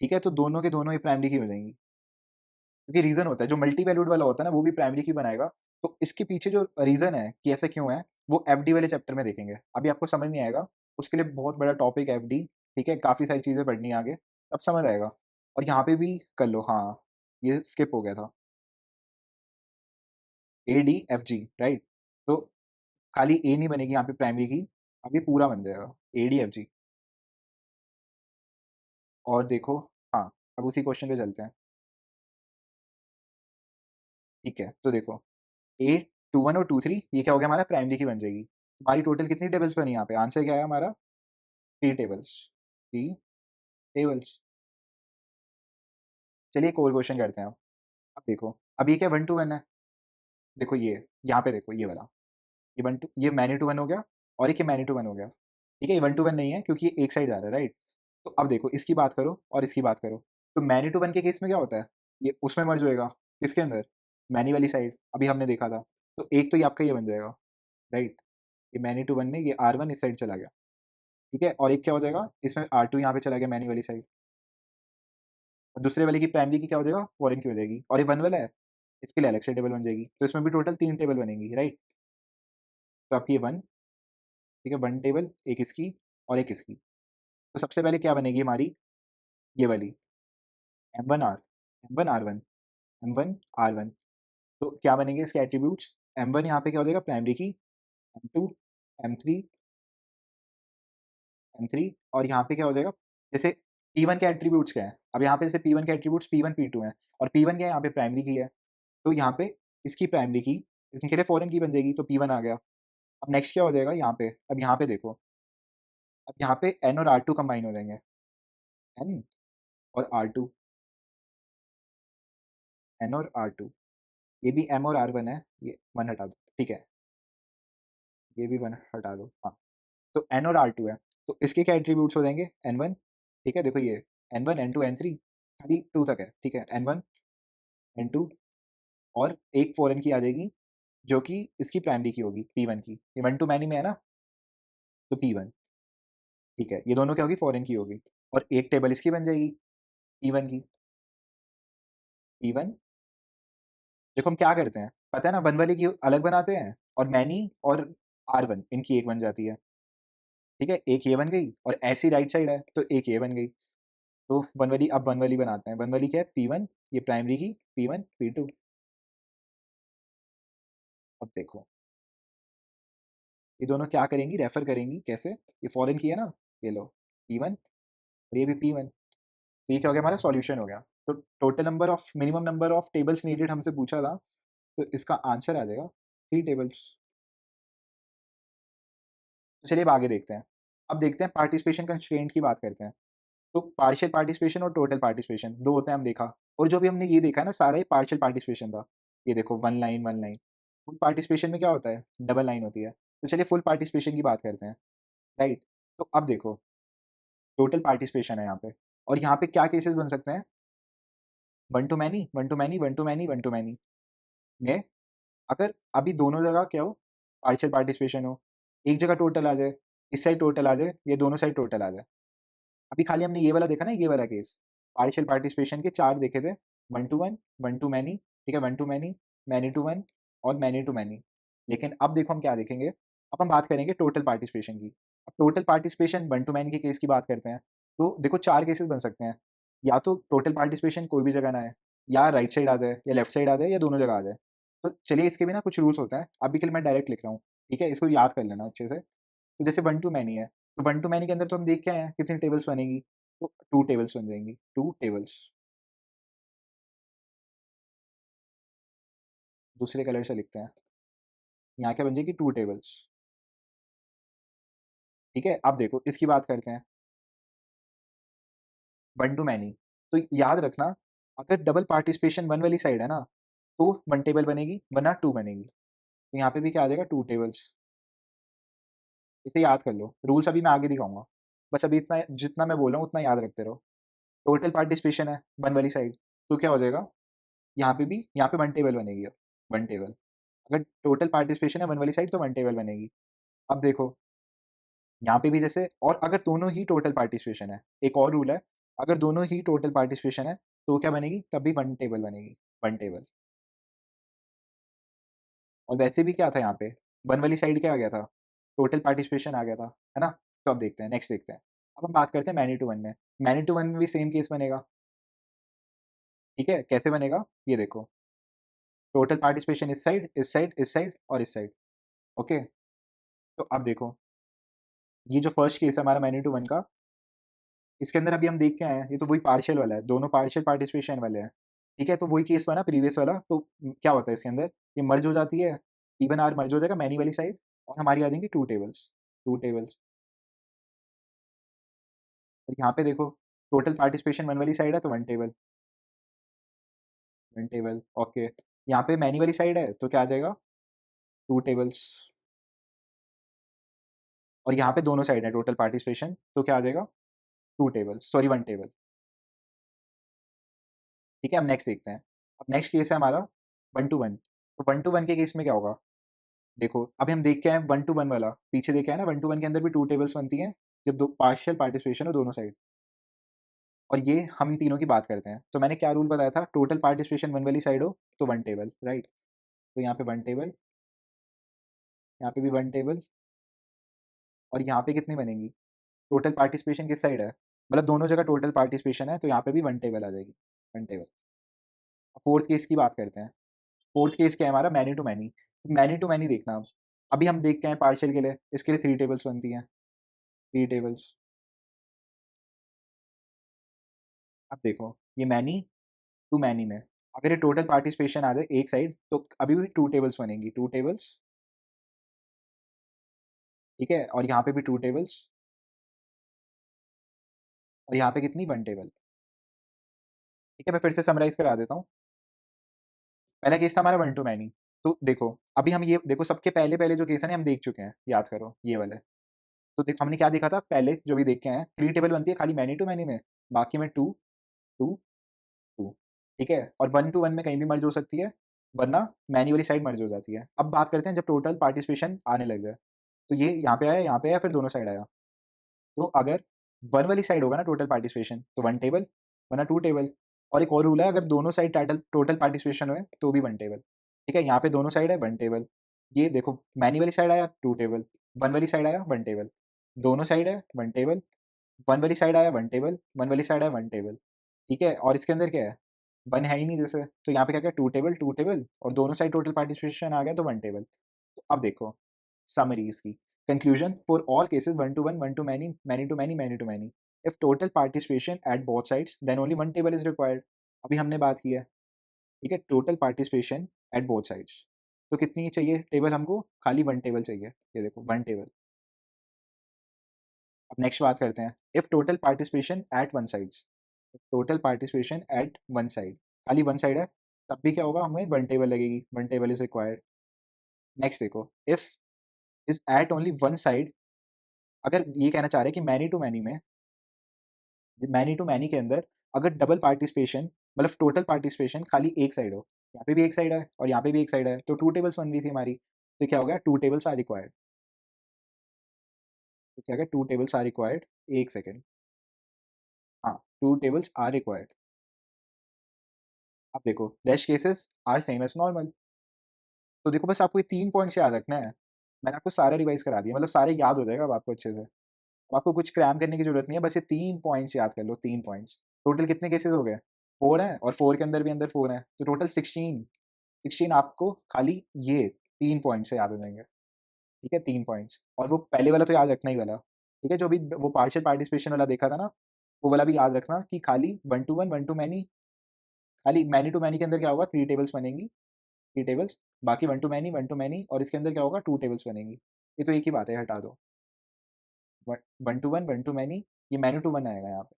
ठीक है। तो दोनों के दोनों ही प्राइमरी की हो जाएंगी, क्योंकि रीजन होता है जो मल्टी वैल्यूड वाला होता है ना, वो भी प्राइमरी की बनाएगा। तो इसके पीछे जो रीजन है कि ऐसा क्यों है, वो एफडी वाले चैप्टर में देखेंगे। अभी आपको समझ नहीं आएगा, उसके लिए बहुत बड़ा टॉपिक है एफडी, ठीक है। काफ़ी सारी चीज़ें पढ़नी है आगे, तब समझ आएगा। और यहाँ पे भी कर लो, हाँ, ये स्किप हो गया था। ADFG, right. तो खाली ए नहीं बनेगी यहाँ पे प्राइमरी की, अब ये पूरा बन जाएगा ADFG। और देखो, हाँ, अब उसी क्वेश्चन पे चलते हैं, ठीक है। तो देखो A21 और 23, ये क्या हो गया हमारा? प्राइमरी की बन जाएगी। हमारी टोटल कितनी टेबल्स बनी यहाँ पे? आंसर क्या है हमारा? 3 टेबल्स, 3 टेबल्स। चलिए एक और क्वेश्चन करते हैं अब देखो, अब ये क्या 1 to 1 है? देखो ये यहाँ पे देखो, ये वाला, ये वन टू, ये मैनी टू वन हो गया, और एक ये मैनी टू वन हो गया, ठीक है। ये 1 to 1 नहीं है क्योंकि ये एक साइड जा रहा है, राइट। तो अब देखो इसकी बात करो और इसकी बात करो। तो मैनी टू वन के केस में क्या होता है? ये उसमें मर्ज होएगा, किसके अंदर? मैनी वाली साइड, अभी हमने देखा था। तो एक तो ये आपका ये बन जाएगा, राइट। ये मैनी टू वन में ये R1 इस साइड चला गया, ठीक है। और एक क्या हो जाएगा? इसमें R2 यहाँ पे चला गया मैनी वाली साइड, और दूसरे वाले की प्राइमरी की क्या हो जाएगा, फॉरेन की हो जाएगी, और ये 1 वाला है, इसके लिए अलग से टेबल बन जाएगी। तो इसमें भी टोटल 3 टेबल बनेंगी, राइट? तो आपकी ये 1, ठीक है, 1 टेबल, एक इसकी और एक इसकी। तो सबसे पहले क्या बनेगी हमारी, ये वाली M1R, M1R1, M1R1। तो क्या बनेंगे इसके एट्रीब्यूट्स, M1 यहाँ पे क्या हो जाएगा प्राइमरी की, M2, M3, M3, और यहाँ पे क्या हो जाएगा, जैसे P1 के एट्रीब्यूट्स क्या है, अब यहाँ पे जैसे P1 के एट्रीब्यूट्स P1 P2 हैं, और P1 क्या है यहाँ पे प्राइमरी की है, तो यहाँ पे इसकी प्राइमरी की इसके लिए फॉरेन की बन जाएगी, तो P1 आ गया। अब नेक्स्ट क्या हो जाएगा यहाँ पे, अब यहाँ पे देखो, अब यहाँ पे N और R2 कंबाइन हो जाएंगे, N और R2, N और R2, ये भी M और R1 है, ये 1 हटा दो, ठीक है, ये भी 1 हटा दो, हाँ। तो N और R2 है, तो इसके क्या एट्रीब्यूट्स हो जाएंगे, N1, ठीक है, देखो ये N1, N2, N3, खाली 2 तक है, ठीक है, N1, N2, और एक फॉरेन की आ जाएगी, जो कि इसकी प्राइमरी की होगी, P1 की, ये 1 टू मैनी में है ना, तो P1, ठीक है, ये दोनों क्या होगी, फॉरेन की होगी, और एक टेबल इसकी बन जाएगी, P1 की, P1। देखो हम क्या करते हैं, पता है ना, 1 वाली की अलग बनाते हैं, और मैनी और R1 इनकी एक बन जाती है, ठीक है, एक ये बन गई, और ऐसी राइट साइड है, तो एक ये बन गई। तो 1 वाली, अब 1 वाली बनाते हैं, 1 वाली क्या है, P1, ये प्राइमरी की, P1, P2। अब देखो, ये दोनों क्या करेंगी, रेफर करेंगी, कैसे, ये फॉरेन की है ना, ये लो P1, और ये भी P1। तो ये क्या हो गया, हमारा सॉल्यूशन हो गया। तो total number of, minimum number of tables needed हमसे पूछा था, तो इसका आंसर आ जाएगा 3 टेबल्स। तो चलिए अब आगे देखते हैं। अब देखते हैं पार्टिसिपेशन कंस्ट्रेंट की बात करते हैं। तो पार्शियल पार्टिसिपेशन और टोटल पार्टिसिपेशन 2 होते हैं, हम देखा, और जो भी हमने ये देखा ना, सारा ही पार्शियल पार्टिसिपेशन था। ये देखो 1 लाइन 1 लाइन। फुल पार्टिसिपेशन में क्या होता है, डबल लाइन होती है। तो चलिए फुल पार्टिसिपेशन की बात करते हैं, राइट? तो अब देखो, टोटल पार्टिसिपेशन है यहाँ पे, और यहाँ पे क्या केसेस बन सकते हैं, 1 to many, 1 to many, 1 to many, 1 to many में, अगर अभी दोनों जगह क्या हो, पार्शियल पार्टिसिपेशन हो, एक जगह टोटल आ जाए, इस साइड टोटल आ जाए, ये दोनों साइड टोटल आ जाए। अभी खाली हमने ये वाला देखा ना, ये वाला केस, पार्शियल पार्टिसिपेशन के 4 देखे थे, 1 टू 1, 1 टू मैनी, ठीक है, 1 टू मैनी टू 1, और मैनी टू मैनी। लेकिन अब देखो हम क्या देखेंगे, अब हम बात करेंगे टोटल पार्टिसिपेशन की। अब टोटल पार्टिसिपेशन 1 टू मैनी के केस की बात करते हैं, तो देखो 4 केसेस बन सकते हैं, या तो टोटल पार्टिसिपेशन कोई भी जगह ना आए, या राइट साइड आ जाए, या लेफ्ट साइड आ जाए, या दोनों जगह आ जाए। तो चलिए इसके भी ना कुछ रूल्स होते हैं, अभी के लिए मैं डायरेक्ट लिख रहा हूँ, ठीक है, इसको याद कर लेना अच्छे से। तो जैसे 1 टू मैनी है, तो 1 टू मैनी के अंदर तो हम देख के आए हैं कितनी टेबल्स बनेगी, तो 2 टेबल्स बन जाएंगी, 2 टेबल्स। दूसरे कलर से लिखते हैं, यहाँ क्या बन जाएगी, 2 टेबल्स, ठीक है। अब देखो इसकी बात करते हैं, 1 टू मैनी, तो याद रखना, अगर डबल पार्टिसिपेशन 1 वाली साइड है ना, तो 1 टेबल बनेगी, वरना 2 बनेगी। तो यहाँ पे भी क्या आ जाएगा, 2 टेबल्स। इसे याद कर लो, रूल्स अभी मैं आगे दिखाऊंगा, बस अभी इतना, जितना मैं बोल रहा हूँ उतना याद रखते रहो। टोटल पार्टिसिपेशन है 1 वाली साइड, तो क्या हो जाएगा, यहाँ पे भी, यहाँ पे 1 टेबल बनेगी, अब 1 टेबल। अगर टोटल पार्टिसिपेशन है 1 वाली साइड, तो 1 टेबल बनेगी। अब देखो यहाँ पे भी जैसे, और अगर दोनों ही टोटल पार्टिसिपेशन है, एक और रूल है, अगर दोनों ही टोटल पार्टिसिपेशन है, तो क्या बनेगी, तब भी 1 टेबल बनेगी, 1 टेबल। और वैसे भी क्या था यहाँ पे, 1 वाली साइड क्या आ गया था, टोटल पार्टिसिपेशन आ गया था, है ना? तो अब देखते हैं, नेक्स्ट देखते हैं। अब हम बात करते हैं मैनी टू वन में। मैनी टू वन में भी सेम केस बनेगा, ठीक है, कैसे बनेगा, ये देखो, टोटल पार्टिसिपेशन इस साइड, इस साइड, इस साइड, और इस साइड, ओके। तो अब देखो, ये जो फर्स्ट केस है हमारा मैनी टू वन का, इसके अंदर अभी हम देख के आए हैं, ये तो वही पार्शियल वाला है, दोनों पार्शियल पार्टिसिपेशन वाले हैं, ठीक है। तो वही केस बना प्रीवियस वाला, तो क्या होता है इसके अंदर, ये मर्ज हो जाती है, इवन आर मर्ज हो जाएगा मैनी वाली साइड, और हमारी आ जाएंगी 2 टेबल्स, 2 टेबल्स। और यहाँ पे देखो, टोटल पार्टिसिपेशन 1 वाली साइड है, तो 1 टेबल, 1 टेबल, ओके। यहाँ पे मैनी वाली साइड है, तो क्या आ जाएगा, 2 टेबल्स। और यहाँ पे दोनों साइड है टोटल पार्टिसिपेशन, तो क्या आ जाएगा, 2 टेबल्स, सॉरी 1 टेबल, ठीक है। अब नेक्स्ट देखते हैं। अब नेक्स्ट केस है हमारा 1 टू 1। तो 1 टू 1 के केस में क्या होगा, देखो अभी हम देख के आए 1 टू 1 वाला, पीछे देखे आए ना, 1 टू 1 के अंदर भी 2 टेबल्स बनती हैं, जब दो पार्शियल पार्टिसिपेशन हो दोनों साइड। और ये हम इन तीनों की बात करते हैं। तो मैंने क्या रूल बताया था, टोटल पार्टिसिपेशन वन वाली साइड हो तो वन टेबल, राइट। तो यहाँ पे वन टेबल, यहाँ पे भी वन टेबल, और यहाँ पे कितनी बनेगी, टोटल पार्टिसिपेशन किस साइड है, मतलब दोनों जगह टोटल पार्टिसिपेशन है, तो यहाँ पे भी वन टेबल आ जाएगी, वन टेबल। फोर्थ केस की बात करते हैं। फोर्थ केस क्या है हमारा, many to many. Many to many देखना अब, अभी हम देखते हैं पार्शियल के लिए, इसके लिए थ्री टेबल्स बनती हैं, थ्री टेबल्स। अब देखो ये मैनी टू मैनी में अगर ये टोटल पार्टिसिपेशन आ जाए एक साइड, तो अभी भी टू टेबल्स बनेंगी, टू टेबल्स, ठीक है। और यहाँ पे भी टू टेबल्स, और यहाँ पे कितनी, वन टेबल, ठीक है। मैं फिर से समराइज करा देता हूँ। पहला केस था हमारा वन टू मैनी। तो देखो अभी हम ये देखो, सबके पहले पहले जो केस है ना हम देख चुके हैं, याद करो ये वाले। तो देखो हमने क्या देखा था पहले, जो भी देख के आए हैं, थ्री टेबल बनती है खाली मैनी टू मैनी में, बाकी में टू टू टू, ठीक है। और वन टू वन में कहीं भी मर्ज हो सकती है, वरना मैनी वाली साइड मर्ज हो जाती है। अब बात करते हैं जब टोटल पार्टिसिपेशन आने लग जाए, तो ये यहाँ पे आया, यहाँ पे आया, फिर दोनों साइड आया। तो अगर वन वाली साइड होगा ना टोटल पार्टिसिपेशन, तो वन टेबल, वरना टू टेबल। और एक और रूल है, अगर दोनों साइड टोटल टोटल पार्टिसिपेशन हुए तो भी वन टेबल, ठीक है। यहाँ पे दोनों साइड है वन टेबल, ये देखो मैनी वाली साइड आया टू टेबल, वन वाली साइड आया वन टेबल, दोनों साइड है वन टेबल, वन वाली साइड आया वन टेबल, वन वाली साइड आया वन टेबल, ठीक है। और इसके अंदर क्या है, वन है ही नहीं जैसे, तो यहाँ पे क्या क्या, टू टेबल, और दोनों साइड टोटल पार्टिसिपेशन आ गया तो वन टेबल। तो अब देखो समरी इसकी, conclusion for all cases one to many, many to many, many to many, if total participation at both sides then only one table is required. अभी हमने बात की है, ठीक है, total participation at both sides, तो कितनी चाहिए टेबल हमको, खाली वन टेबल चाहिए, ये देखो वन टेबल। अब नेक्स्ट बात करते हैं, if total participation at one sides, total participation at one side, खाली वन साइड है, तब भी क्या होगा, हमें वन टेबल लगेगी, one table is required. Next देखो, if is at only one side, अगर ये कहना चाह रहे हैं कि मैनी टू मैनी में, मैनी टू मैनी के अंदर अगर डबल पार्टिसिपेशन, मतलब टोटल पार्टिसिपेशन खाली एक साइड हो, यहाँ पे भी एक साइड है और यहाँ पे भी एक साइड है, तो टू टेबल्स बन रही थी हमारी, तो क्या हो गया, टू टेबल्स आर रिक्वायर्ड। तो क्या, टू टेबल्स आर रिक्वायर्ड, एक सेकेंड, हाँ टू टेबल्स आर रिक्वायर्ड। अब देखो rest cases are same as normal. तो देखो बस आपको ये 3 पॉइंट्स याद रखना है। मैंने आपको सारा रिवाइज़ करा दिया, मतलब सारे याद हो जाएगा अब आपको अच्छे से। अब आपको कुछ क्रैम करने की ज़रूरत नहीं है, बस ये 3 पॉइंट्स याद कर लो, 3 पॉइंट्स। टोटल कितने केसेस हो गए? 4 हैं, और 4 के अंदर भी अंदर 4 हैं, तो टोटल 16, 16 आपको खाली ये 3 पॉइंट से याद हो जाएँगे, ठीक है? 3 पॉइंट्स, और वो पहले वाला तो याद रखना ही वाला, ठीक है? जो अभी वो पार्शियल पार्टिसिपेशन वाला देखा था ना, वो वाला भी याद रखना कि खाली वन टू मैनी, खाली मैनी टू मैनी के अंदर क्या होगा, 3 टेबल्स बनेंगी, 3 टेबल्स, बाकी वन टू मैनी, और इसके अंदर क्या होगा, 2 टेबल्स बनेंगी। ये तो एक ही बात है, हटा दो। वन टू मैनी, ये मैनी टू वन आएगा यहाँ पे,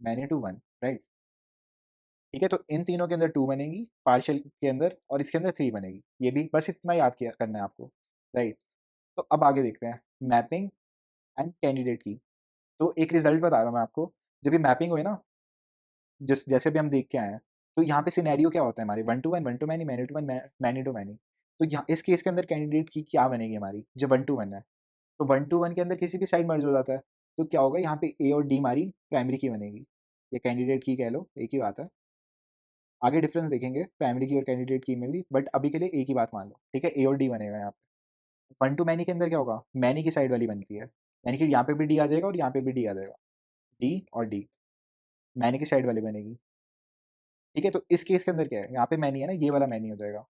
मैनी टू वन, राइट? ठीक है, तो इन तीनों के अंदर 2 बनेगी, पार्शियल के अंदर, और इसके अंदर 3 बनेगी। ये भी बस इतना याद किया करना है आपको, राइट? तो अब आगे देखते हैं, मैपिंग एंड कैंडिडेट की। तो एक रिजल्ट बता रहा हूँ मैं आपको, जब ये मैपिंग हुई ना, जिस जैसे भी हम देख के आए हैं, तो यहाँ पे सिनेरियो क्या होता है हमारे, one to many, many to one, many to many. तो यहाँ इस केस के अंदर कैंडिडेट की क्या बनेगी हमारी, जो वन टू वन है, तो वन टू वन के अंदर किसी भी साइड मर्ज हो जाता है, तो क्या होगा, यहाँ पे ए और डी हमारी प्राइमरी की बनेगी, ये कैंडिडेट की कह लो, एक ही बात है। आगे डिफरेंस देखेंगे प्राइमरी की और कैंडिडेट की में भी, बट अभी के लिए एक ही बात मान लो, ठीक है, ए और डी बनेगा यहाँ पे। वन टू मैनी के अंदर क्या होगा, मैनी की साइड वाली बनती है, यानी कि यहाँ पे भी डी आ जाएगा और यहाँ पे भी डी आ जाएगा, डी और डी मैनी की साइड वाली बनेगी, ठीक है। तो इस केस के अंदर क्या है, यहाँ पे मैनी है ना, ये वाला मैनी हो जाएगा,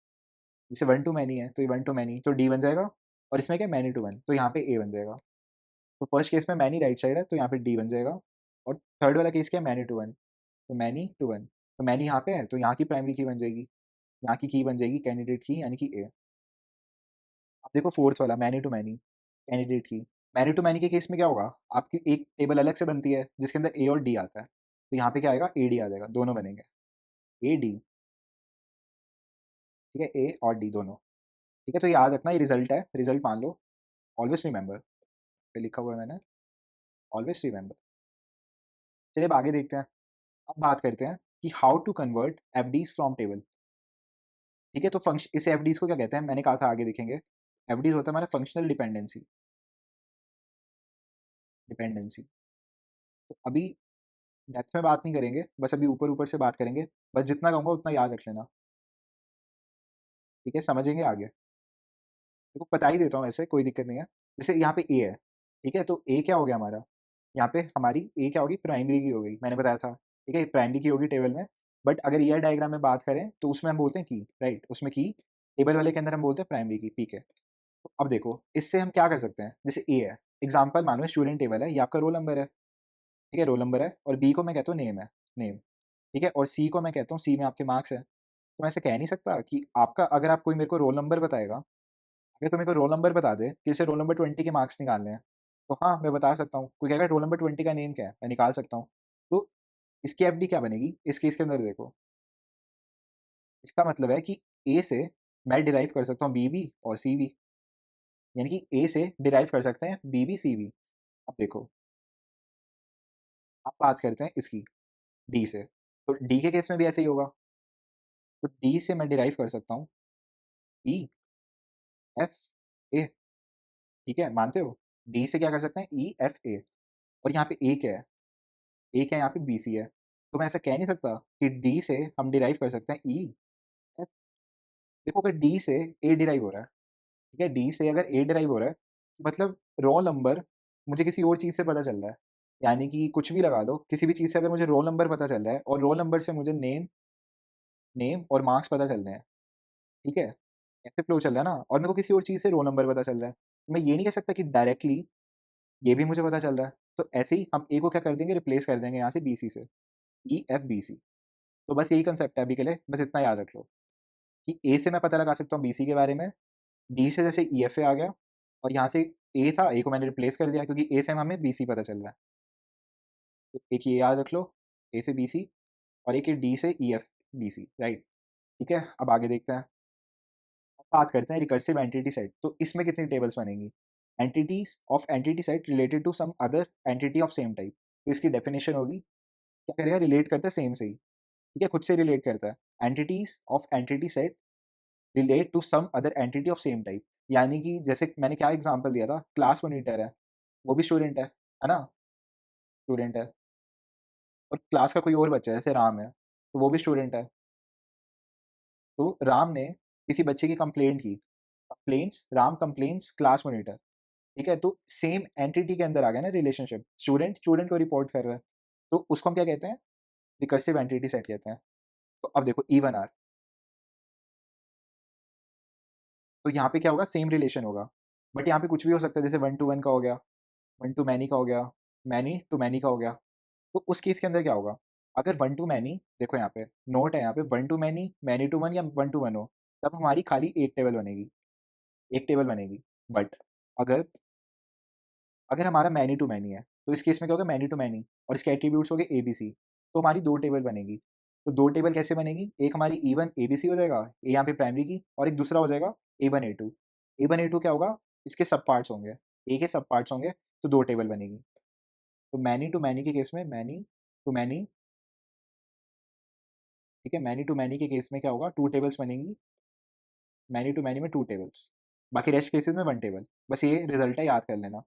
जैसे वन टू मैनी है तो ये वन टू मैनी, तो डी बन जाएगा, और इसमें क्या है, मैनी टू वन, तो यहाँ पे ए बन जाएगा। तो फर्स्ट केस में मैनी राइट साइड है, तो यहाँ पे डी बन जाएगा, और थर्ड वाला केस क्या है, मैनी टू वन, तो मैनी टू वन, तो मैनी यहाँ पे है, तो यहाँ की प्राइमरी की बन जाएगी, यहाँ की बन जाएगी कैंडिडेट की, यानी कि ए। अब देखो फोर्थ वाला मैनी टू मैनी, कैंडिडेट की, मैनी टू मैनी के केस में क्या होगा, आपकी एक टेबल अलग से बनती है जिसके अंदर ए और डी आता है, तो यहाँ पे क्या आएगा, ए डी आ जाएगा, दोनों बनेंगे, ए डी, ठीक है, ए और डी दोनों, ठीक है। तो याद रखना ये रिजल्ट है, रिजल्ट मान लो, ऑलवेज रिमेंबर, पे लिखा हुआ है मैंने, ऑलवेज रिमेंबर। चलिए अब आगे देखते हैं। अब बात करते हैं कि how to convert FDs from table, ठीक है। तो फंक्शन, इसे एफडीज को क्या कहते हैं, मैंने कहा था आगे देखेंगे। एफडीज होता है हमारा फंक्शनल डिपेंडेंसी, डिपेंडेंसी। तो अभी डेप्थ में बात नहीं करेंगे, बस अभी ऊपर-ऊपर से बात करेंगे। बस जितना कहूँगा उतना याद रख लेना, ठीक है? समझेंगे आगे। देखो बता ही देता हूँ ऐसे, कोई दिक्कत नहीं है। जैसे यहाँ पे ए है, ठीक है? तो ए क्या हो गया हमारा? यहाँ पे हमारी ए क्या होगी? प्राइमरी की हो गई, मैंने बताया था, ठीक है? प्राइमरी की होगी टेबल में, बट अगर ईआर डायग्राम में बात करें तो उसमें हम बोलते हैं की, राइट? उसमें की, टेबल वाले के अंदर हम बोलते हैं प्राइमरी की, पीक है। तो अब देखो, इससे हम क्या कर सकते हैं? जैसे ए है, एग्ज़ाम्पल मानो स्टूडेंट टेबल है, ये आपका रोल नंबर है, ठीक है? रोल नंबर है और बी को मैं कहता हूँ नेम है, नेम, ठीक है? और सी को मैं कहता हूँ, सी में आपके मार्क्स है। तो मैं ऐसे कह नहीं सकता कि आपका, अगर आप कोई मेरे को रोल नंबर बताएगा, अगर कोई मेरे को रोल नंबर बता दे कि इसे रोल नंबर 20 के मार्क्स निकालने हैं, तो हाँ, मैं बता सकता हूँ। कोई कहेगा रोल नंबर 20 का नेम क्या है? मैं निकाल सकता हूँ। तो इसकी एफडी क्या बनेगी? इस केस के अंदर देखो, इसका मतलब है कि ए से मैं डिराइव कर सकता हूँ बी भी और सी भी, यानी कि ए से डिराइव कर सकते हैं बी भी, सी भी। अब देखो, अब बात करते हैं इसकी, डी से। तो डी के केस में भी ऐसे ही होगा। तो डी से मैं डिराइव कर सकता हूँ ई, एफ, ए, ठीक है? मानते हो? डी से क्या कर सकते हैं? ई, एफ, ए। और यहाँ पे ए क्या है? ए क्या है यहाँ पे? बी, सी है। तो मैं ऐसा कह नहीं सकता कि डी से हम डिराइव कर सकते हैं ई, एफ। देखो अगर डी से ए डिराइव हो रहा है, ठीक है? डी से अगर ए डिराइव हो रहा है, तो मतलब रोल नंबर मुझे किसी और चीज़ से पता चल रहा है। यानी कि कुछ भी लगा लो, किसी भी चीज़ से अगर मुझे रोल नंबर पता चल रहा है और रोल नंबर से मुझे नेम, नेम और मार्क्स पता चल रहे हैं, ठीक है? ऐसे फ्लो चल रहा है ना, और मेरे को किसी और चीज़ से रोल नंबर पता चल रहा है। तो मैं ये नहीं कह सकता कि डायरेक्टली ये भी मुझे पता चल रहा है। तो ऐसे ही हम ए को क्या कर देंगे? रिप्लेस कर देंगे यहाँ से बीसी से, ई, एफ, बी, सी। तो बस यही कांसेप्ट है अभी के लिए, बस इतना याद रख लो कि ए से मैं पता लगा सकता हूँ बीसी के बारे में, डी से जैसे ईएफए आ गया, और यहाँ से ए था, ए को मैंने रिप्लेस कर दिया क्योंकि ए से हमें बीसी पता चल रहा है। तो एक ये याद रख लो, ए से बीसी, और एक ये डी से ईएफ, बीसी, राइट? ठीक है, अब आगे देखते हैं। अब बात करते हैं रिकर्सिव एंटिटी सेट। तो इसमें कितनी टेबल्स बनेंगी? Entities of entity set related to some other entity of same type. तो इसकी डेफिनेशन होगी, क्या करेगा? रिलेट करता है सेम से ही, ठीक है? खुद से रिलेट करता है। Entities of entity set relate to some other entity of same type. यानी कि जैसे मैंने क्या एग्जांपल दिया था, क्लास मॉनिटर है, वो भी स्टूडेंट है ना? स्टूडेंट है। और क्लास का कोई और बच्चा है, जैसे राम है, तो वो भी स्टूडेंट है। तो राम ने किसी बच्चे की कंप्लेंट की, complaints, Ram complaints class monitor, ठीक है? तो सेम एंटिटी के अंदर आ गया ना रिलेशनशिप, स्टूडेंट स्टूडेंट को रिपोर्ट कर रहा है, तो उसको हम क्या कहते हैं? रिकर्सिव एंटिटी सेट कहते हैं। तो अब देखो इवन आर, तो यहाँ पे क्या होगा? सेम रिलेशन होगा, बट यहाँ पे कुछ भी हो सकता है, जैसे वन टू वन का हो गया, वन टू मैनी का हो गया, मैनी टू मैनी का हो गया। तो उस केस के अंदर क्या होगा? अगर वन टू मैनी, देखो यहाँ पे नोट है, यहाँ पे one to many, many to one या वन टू वन हो, तब हमारी खाली एक टेबल बनेगी, एक टेबल बनेगी। बट अगर अगर हमारा मैनी टू मैनी है, तो इस केस में क्या होगा? मैनी टू मैनी, और इसके एट्रीब्यूट्स हो गए ए बी सी, तो हमारी दो टेबल बनेगी। तो दो टेबल कैसे बनेगी? एक हमारी ई वन ए बी सी हो जाएगा, ए यहाँ पे प्राइमरी की, और एक दूसरा हो जाएगा A one A two. A one A two क्या होगा? इसके सब पार्ट्स होंगे, ए के सब पार्ट्स होंगे, तो दो टेबल बनेगी। तो मैनी टू मैनी के केस में मैनी टू मैनी, ठीक है? मैनी टू मैनी के केस में क्या होगा? टू टेबल्स बनेंगी, मैनी टू मैनी में टू टेबल्स, बाकी रेस्ट केसेस में वन टेबल। बस ये रिजल्ट है, याद कर लेना,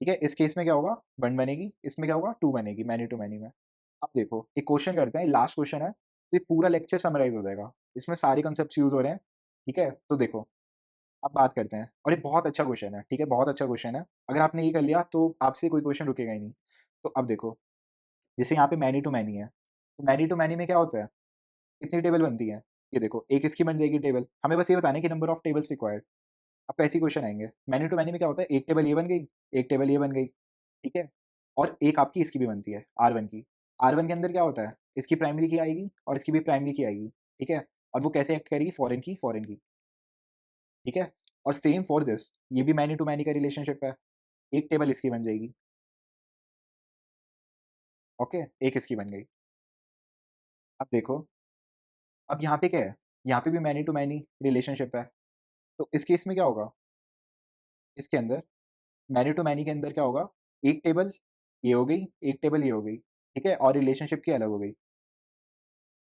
ठीक है? इस केस में क्या होगा? वन बनेगी, इसमें क्या होगा? टू बनेगी मैनी टू मैनी में। अब देखो एक क्वेश्चन करते हैं, लास्ट क्वेश्चन है, तो ये पूरा लेक्चर समराइज हो जाएगा, इसमें सारे कॉन्सेप्ट्स यूज हो रहे हैं, ठीक है? तो देखो, अब बात करते हैं, और ये बहुत अच्छा क्वेश्चन है, ठीक है? बहुत अच्छा क्वेश्चन है। अगर आपने ये कर लिया तो आपसे कोई क्वेश्चन रुकेगा ही नहीं। तो अब देखो, जैसे यहाँ पे मैनी टू मैनी है, तो मैनी टू मैनी में क्या होता है? कितनी टेबल बनती है? ये देखो, एक इसकी बन जाएगी टेबल, हमें बस ये बताना है कि नंबर ऑफ टेबल्स रिक्वायर्ड। आपको ऐसे ही क्वेश्चन आएंगे। मैनी टू मैनी में क्या होता है? एक टेबल ये बन गई, एक टेबल ये बन गई, ठीक है? और एक आपकी इसकी भी बनती है, आर वन की। आर वन के अंदर क्या होता है? इसकी प्राइमरी की आएगी और इसकी भी प्राइमरी की आएगी, ठीक है? और वो कैसे एक्ट करेगी? फॉरेन की, ठीक है? और सेम फॉर दिस, ये भी मैनी टू मैनी का रिलेशनशिप है, एक टेबल इसकी बन जाएगी, ओके? एक इसकी बन गई। अब देखो, अब यहाँ पे क्या है? यहाँ पे भी मैनी टू मैनी रिलेशनशिप है, तो इस केस में क्या होगा? इसके अंदर मैनी टू मैनी के अंदर क्या होगा? एक टेबल ये हो गई, एक टेबल ये हो गई, ठीक है? और रिलेशनशिप की अलग हो गई।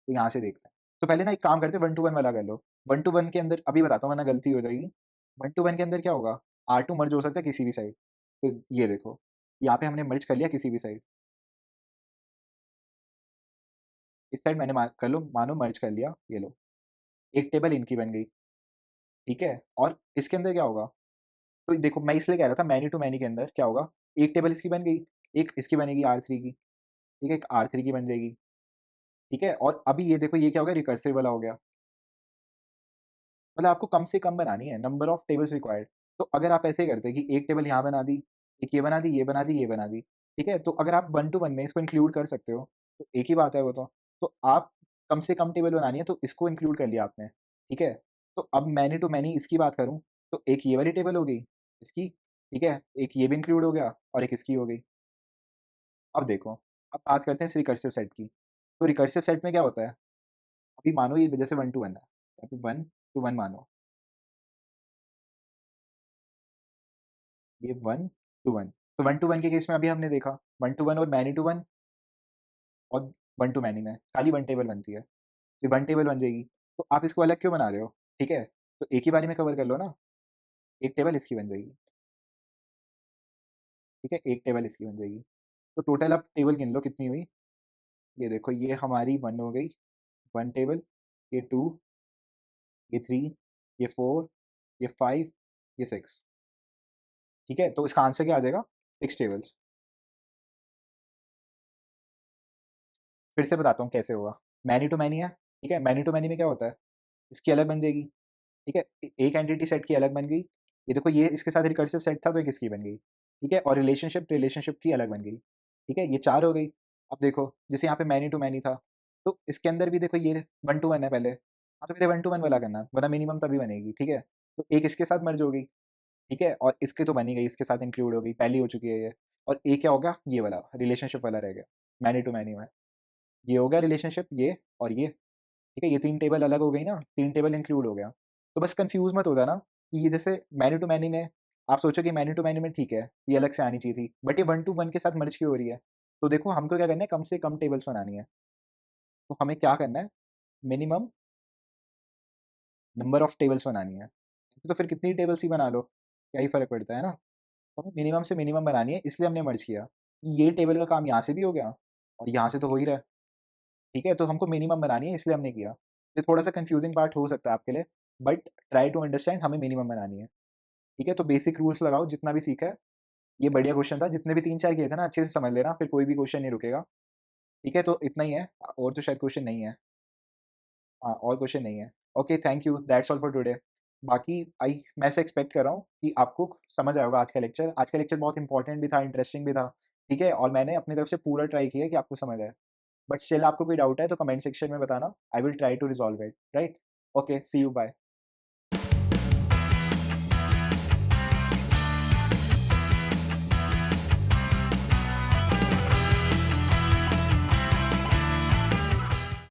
तो यहाँ से देखते हैं। तो पहले ना एक काम करते हैं, वन टू वन वाला कर लो। वन टू वन के अंदर अभी बताता हूँ, वरना गलती हो जाएगी। वन टू वन के अंदर क्या होगा? आर टू मर्ज हो सकता है किसी भी साइड। तो ये देखो, यहाँ पे हमने मर्ज कर लिया किसी भी साइड। इस साइड मैंने कर लो मानो मर्ज कर लिया, ये लो एक टेबल इनकी बन गई, ठीक है। और इसके अंदर क्या होगा, तो देखो मैं इसलिए कह रहा था मैनी टू मैनी के अंदर क्या होगा, एक टेबल इसकी बन गई, एक इसकी बनेगी R3 की, ठीक है, एक R3 की बन जाएगी, ठीक है। और अभी ये देखो ये क्या हो गया, रिकर्सिव वाला हो गया, मतलब आपको कम से कम बनानी है, नंबर ऑफ टेबल्स रिक्वायर्ड। तो अगर आप ऐसे करते कि एक टेबल यहाँ बना दी, एक ये बना दी, ये बना दी, ये बना दी, ठीक है, तो अगर आप 1 टू 1 में इसको इंक्लूड कर सकते हो, तो एक ही बात है वो तो। तो आप कम से कम टेबल बनानी है तो इसको इंक्लूड कर लिया आपने, ठीक है। तो अब मैनी टू मैनी इसकी बात करूँ, तो एक ये वाली टेबल हो गई इसकी, ठीक है, एक ये भी इंक्लूड हो गया और एक इसकी हो गई। अब देखो, अब बात करते हैं इस रिकर्सिव सेट की। तो रिकर्सिव सेट में क्या होता है, अभी मानो ये जैसे 1 टू 1 है, यहाँ पे 1 टू 1 मानो, ये 1 टू 1। तो 1 टू 1 के केस में अभी हमने देखा 1 टू 1 और मैनी टू 1 और 1 टू मैनी में खाली 1 टेबल बनती है, तो 1 टेबल बन जाएगी। तो आप इसको अलग क्यों बना रहे हो, ठीक है? तो एक ही बारी में कवर कर लो ना, एक टेबल इसकी बन जाएगी, ठीक है? एक टेबल इसकी बन जाएगी। तो टोटल आप टेबल गिन लो कितनी हुई, ये देखो ये हमारी 1 हो गई, 1 टेबल, ये 2, ये 3, ये 4, ये 5, ये 6, ठीक है? तो इसका आंसर क्या आ जाएगा? 6 टेबल्स। फिर से बताता हूँ कैसे होगा। मैनी टू मैनी है, ठीक है? मैनी टू मैनी में क्या होता है, इसकी अलग बन जाएगी, ठीक है? एक एंटिटी सेट की अलग बन गई, ये देखो ये इसके साथ रिकर्सिव सेट था तो एक इसकी बन गई, ठीक है? और रिलेशनशिप रिलेशनशिप की अलग बन गई, ठीक है? ये 4 हो गई। अब देखो जैसे यहाँ पे मैनी टू मैनी था, तो इसके अंदर भी देखो ये 1 टू 1 है पहले, हाँ, तो पहले 1 टू 1 वाला करना, वरना मिनिमम तभी बनेगी, ठीक है? तो एक इसके साथ मर्ज हो गई, ठीक है? और इसकी तो बनी गई, इसके साथ इंक्लूड हो गई, पहली हो चुकी है ये। और एक क्या होगा, ये वाला रिलेशनशिप वाला रह गया, मैनी टू मैनी में। ये हो गया रिलेशनशिप, ये और ये, ठीक है, ये 3 टेबल अलग हो गई ना, 3 टेबल इंक्लूड हो गया। तो बस कन्फ्यूज़ मत हो जाना कि ये जैसे मैनी टू मैनी में आप सोचो कि मैनी टू मैनी में ठीक है, ये अलग से आनी चाहिए थी, बट ये 1 टू 1 के साथ मर्ज क्यों हो रही है? तो देखो हमको क्या करना है, कम से कम टेबल्स बनानी है। तो हमें क्या करना है, मिनिमम नंबर ऑफ टेबल्स बनानी है। तो फिर कितनी टेबल्स ही बना लो, क्या ही फ़र्क पड़ता है ना? तो हमें मिनिमम से मिनिमम बनानी है, इसलिए हमने मर्ज किया। ये टेबल का काम यहाँ से भी हो गया और यहाँ से तो हो ही रहा है। ठीक है, तो हमको मिनिमम बनानी है इसलिए हमने किया। ये थोड़ा-सा कन्फ्यूज़िंग पार्ट हो सकता है आपके लिए, बट ट्राई टू अंडरस्टैंड, हमें मिनिमम बनानी है। ठीक है, तो बेसिक रूल्स लगाओ जितना भी सीखा है। ये बढ़िया क्वेश्चन था, जितने भी 3-4 किए थे ना अच्छे से समझ लेना, फिर कोई भी क्वेश्चन नहीं रुकेगा। ठीक है, तो इतना ही है, और तो शायद क्वेश्चन नहीं है। हाँ, और क्वेश्चन नहीं है। Okay, thank you, that's all for today. बाकी मैं ऐसे एक्सपेक्ट कर रहा हूँ कि आपको समझ आया होगा आज का लेक्चर। आज का लेक्चर बहुत इंपॉर्टेंट भी था, इंटरेस्टिंग भी था। ठीक है, और मैंने अपनी तरफ से पूरा ट्राई किया कि आपको समझ आए। बट स्टिल आपको कोई डाउट है तो कमेंट सेक्शन में बताना, I will try to resolve it, right? Okay, see you, bye.